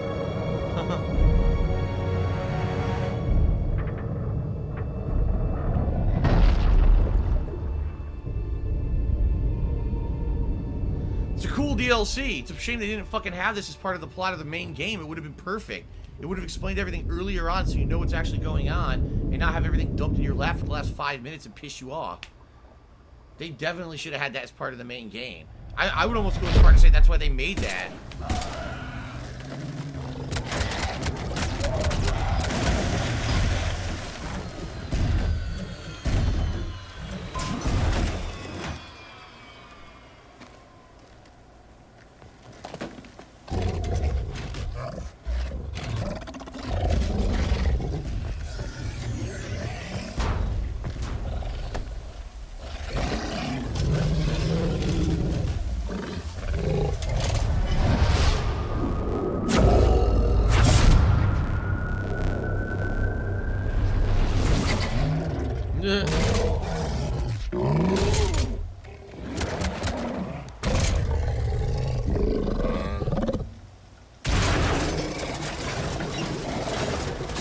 [SPEAKER 1] It's a cool DLC. It's a shame they didn't fucking have this as part of the plot of the main game. It would have been perfect. It would have explained everything earlier on so you know what's actually going on and not have everything dumped in your lap for the last 5 minutes and piss you off. They definitely should have had that as part of the main game. I would almost go as far to say that's why they made that.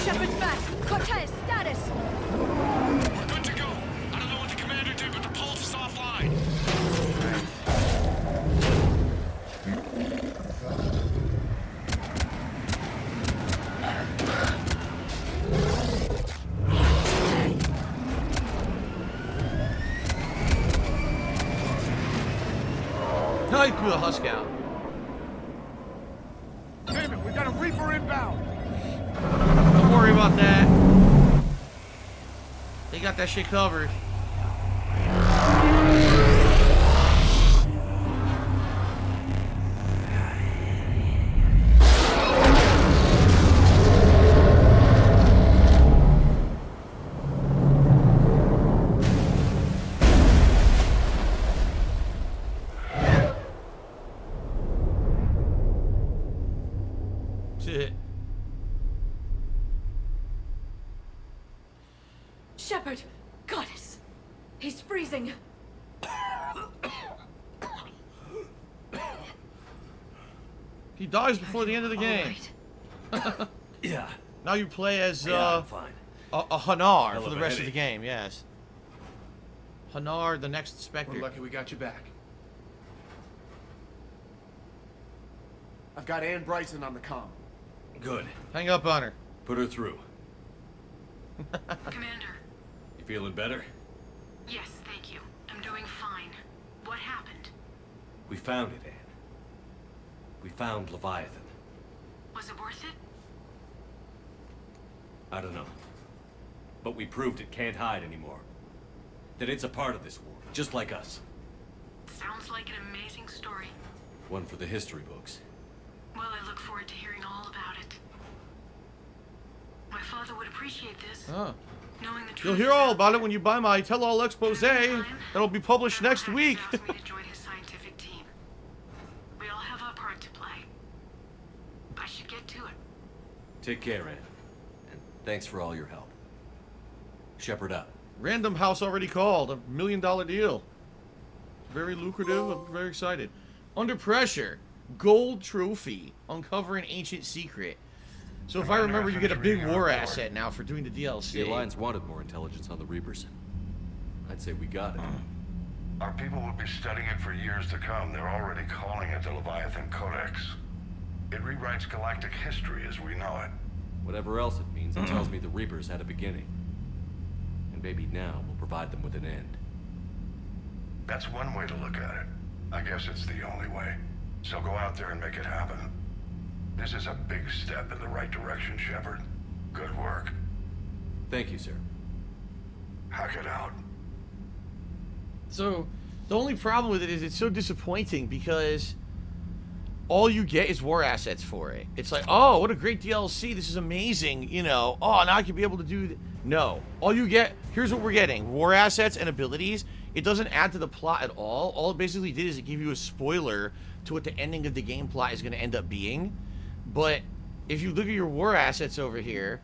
[SPEAKER 8] Shepard's back. Cortez, status.
[SPEAKER 9] We're good to go. I don't know what the commander did, but the pulse is offline.
[SPEAKER 1] No, I threw the husk out.
[SPEAKER 7] Damn it, we got a Reaper inbound.
[SPEAKER 1] Don't worry about that. They got that shit covered.
[SPEAKER 8] Shepard, goddess. He's freezing.
[SPEAKER 1] He dies before the end of the game.
[SPEAKER 8] Right.
[SPEAKER 10] Yeah.
[SPEAKER 1] Now you play as
[SPEAKER 10] I'm fine.
[SPEAKER 1] a Hanar
[SPEAKER 10] Hell
[SPEAKER 1] for
[SPEAKER 10] of
[SPEAKER 1] the
[SPEAKER 10] a
[SPEAKER 1] rest of the
[SPEAKER 10] headache.
[SPEAKER 1] game. Yes. Hanar, the next
[SPEAKER 7] We're
[SPEAKER 1] Spectre.
[SPEAKER 7] lucky we got you back. I've got Ann Bryson on the comm.
[SPEAKER 10] Good.
[SPEAKER 1] Hang up on her.
[SPEAKER 10] Put her through.
[SPEAKER 11] Commander.
[SPEAKER 10] You feeling better?
[SPEAKER 11] Yes, thank you. I'm doing fine. What happened?
[SPEAKER 10] We found it, Anne. We found Leviathan.
[SPEAKER 11] Was it worth it?
[SPEAKER 10] I don't know. But we proved it can't hide anymore. That it's a part of this war, just like us.
[SPEAKER 11] Sounds like an amazing story.
[SPEAKER 10] One for the history books.
[SPEAKER 11] Well, I look forward to hearing all about it. My father would appreciate this.
[SPEAKER 1] Oh.
[SPEAKER 11] Knowing the truth.
[SPEAKER 1] You'll hear all about it when you buy my tell-all expose that'll be published next week.
[SPEAKER 11] Asked me to join his scientific team. We all have our part to play. I should get to it.
[SPEAKER 2] Take care, Ann. And thanks for all your help. Shepard up.
[SPEAKER 1] Random House already called. $1 million deal. Very lucrative. I'm very excited. Under Pressure. Gold Trophy. Uncover an ancient secret. So if I remember, you get a big war asset now for doing the DLC.
[SPEAKER 2] The Alliance wanted more intelligence on the Reapers. I'd say we got it.
[SPEAKER 6] Our people will be studying it for years to come. They're already calling it the Leviathan Codex. It rewrites galactic history as we know it.
[SPEAKER 2] Whatever else it means, it tells me the Reapers had a beginning. And maybe now we'll provide them with an end.
[SPEAKER 6] That's one way to look at it. I guess it's the only way. So go out there and make it happen. This is a big step in the right direction, Shepard. Good work.
[SPEAKER 2] Thank you, sir.
[SPEAKER 6] Hack it out.
[SPEAKER 1] So, the only problem with it is it's so disappointing because all you get is war assets for it. It's like, oh, what a great DLC. This is amazing. You know, oh, now I can be able to do... No. All you get... Here's what we're getting. War assets and abilities. It doesn't add to the plot at all. All it basically did is it gave you a spoiler to what the ending of the game plot is going to end up being. But if you look at your war assets over here,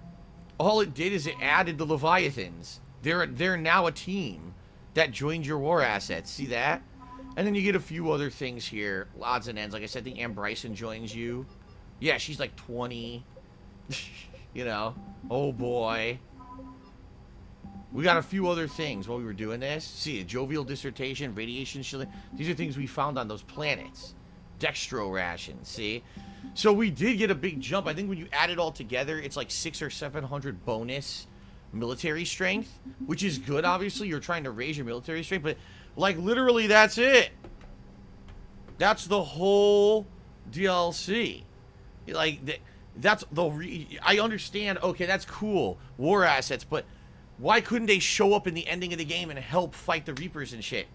[SPEAKER 1] all it did is it added the Leviathans. They're now a team that joined your war assets. See that? And then you get a few other things here. Odds and ends. Like I said, the Ann Bryson joins you. Yeah, she's like 20. You know. Oh, boy. We got a few other things while we were doing this. See, a jovial dissertation, radiation shielding. These are things we found on those planets. Dextro rations, see? So we did get a big jump. I think when you add it all together, it's like 600 or 700 bonus military strength, which is good, obviously. You're trying to raise your military strength, but, like, literally, that's it. That's the whole DLC. Like, that's the... I understand, okay, that's cool. War assets, but why couldn't they show up in the ending of the game and help fight the Reapers and shit?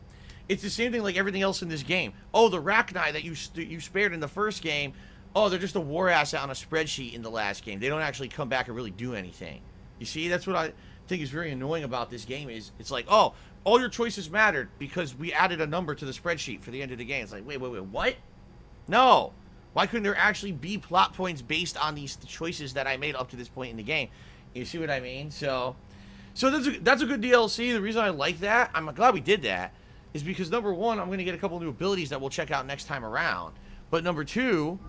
[SPEAKER 1] It's the same thing like everything else in this game. Oh, the Rachni that you spared in the first game, oh, they're just a war asset on a spreadsheet in the last game. They don't actually come back and really do anything. You see, that's what I think is very annoying about this game is it's like, oh, all your choices mattered because we added a number to the spreadsheet for the end of the game. It's like, wait, what? No. Why couldn't there actually be plot points based on these choices that I made up to this point in the game? You see what I mean? So that's a good DLC. The reason I like that, I'm glad we did that, is because number one, I'm going to get a couple new abilities that we'll check out next time around. But number two,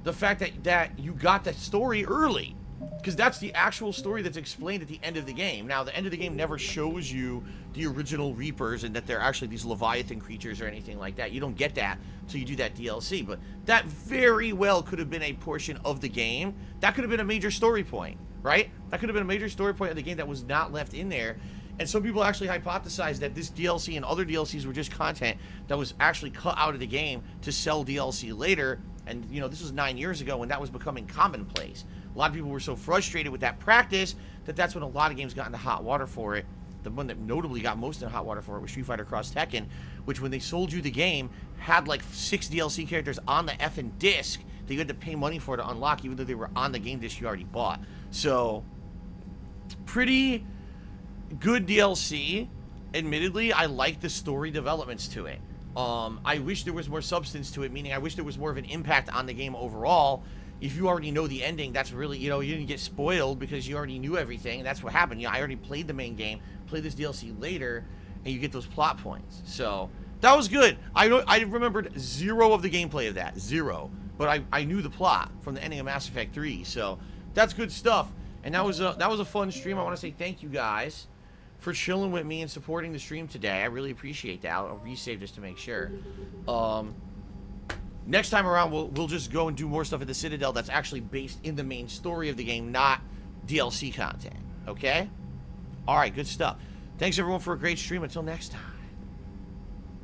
[SPEAKER 1] the fact that you got that story early. Because that's the actual story that's explained at the end of the game. Now, the end of the game never shows you the original Reapers and that they're actually these Leviathan creatures or anything like that. You don't get that until you do that DLC. But that very well could have been a portion of the game. That could have been a major story point, right? That could have been a major story point of the game that was not left in there. And some people actually hypothesized that this DLC and other DLCs were just content that was actually cut out of the game to sell DLC later. And, you know, this was 9 years ago when that was becoming commonplace. A lot of people were so frustrated with that practice that that's when a lot of games got into hot water for it. The one that notably got most in hot water for it was Street Fighter Cross Tekken, which when they sold you the game, had like 6 DLC characters on the effing disc that you had to pay money for to unlock, even though they were on the game disc you already bought. So, pretty good DLC. Admittedly, I like the story developments to it. I wish there was more substance to it, meaning I wish there was more of an impact on the game overall. If you already know the ending, that's really, you know, you didn't get spoiled because you already knew everything. That's what happened. You know, I already played the main game, played this DLC later, and you get those plot points. So, that was good. I remembered 0 of the gameplay of that. 0. But I knew the plot from the ending of Mass Effect 3. So, that's good stuff. And that was a fun stream. I want to say thank you guys for chilling with me and supporting the stream today. I really appreciate that. I'll resave this to make sure. Next time around, we'll just go and do more stuff at the Citadel that's actually based in the main story of the game, not DLC content. Okay? Alright, good stuff. Thanks everyone for a great stream. Until next time.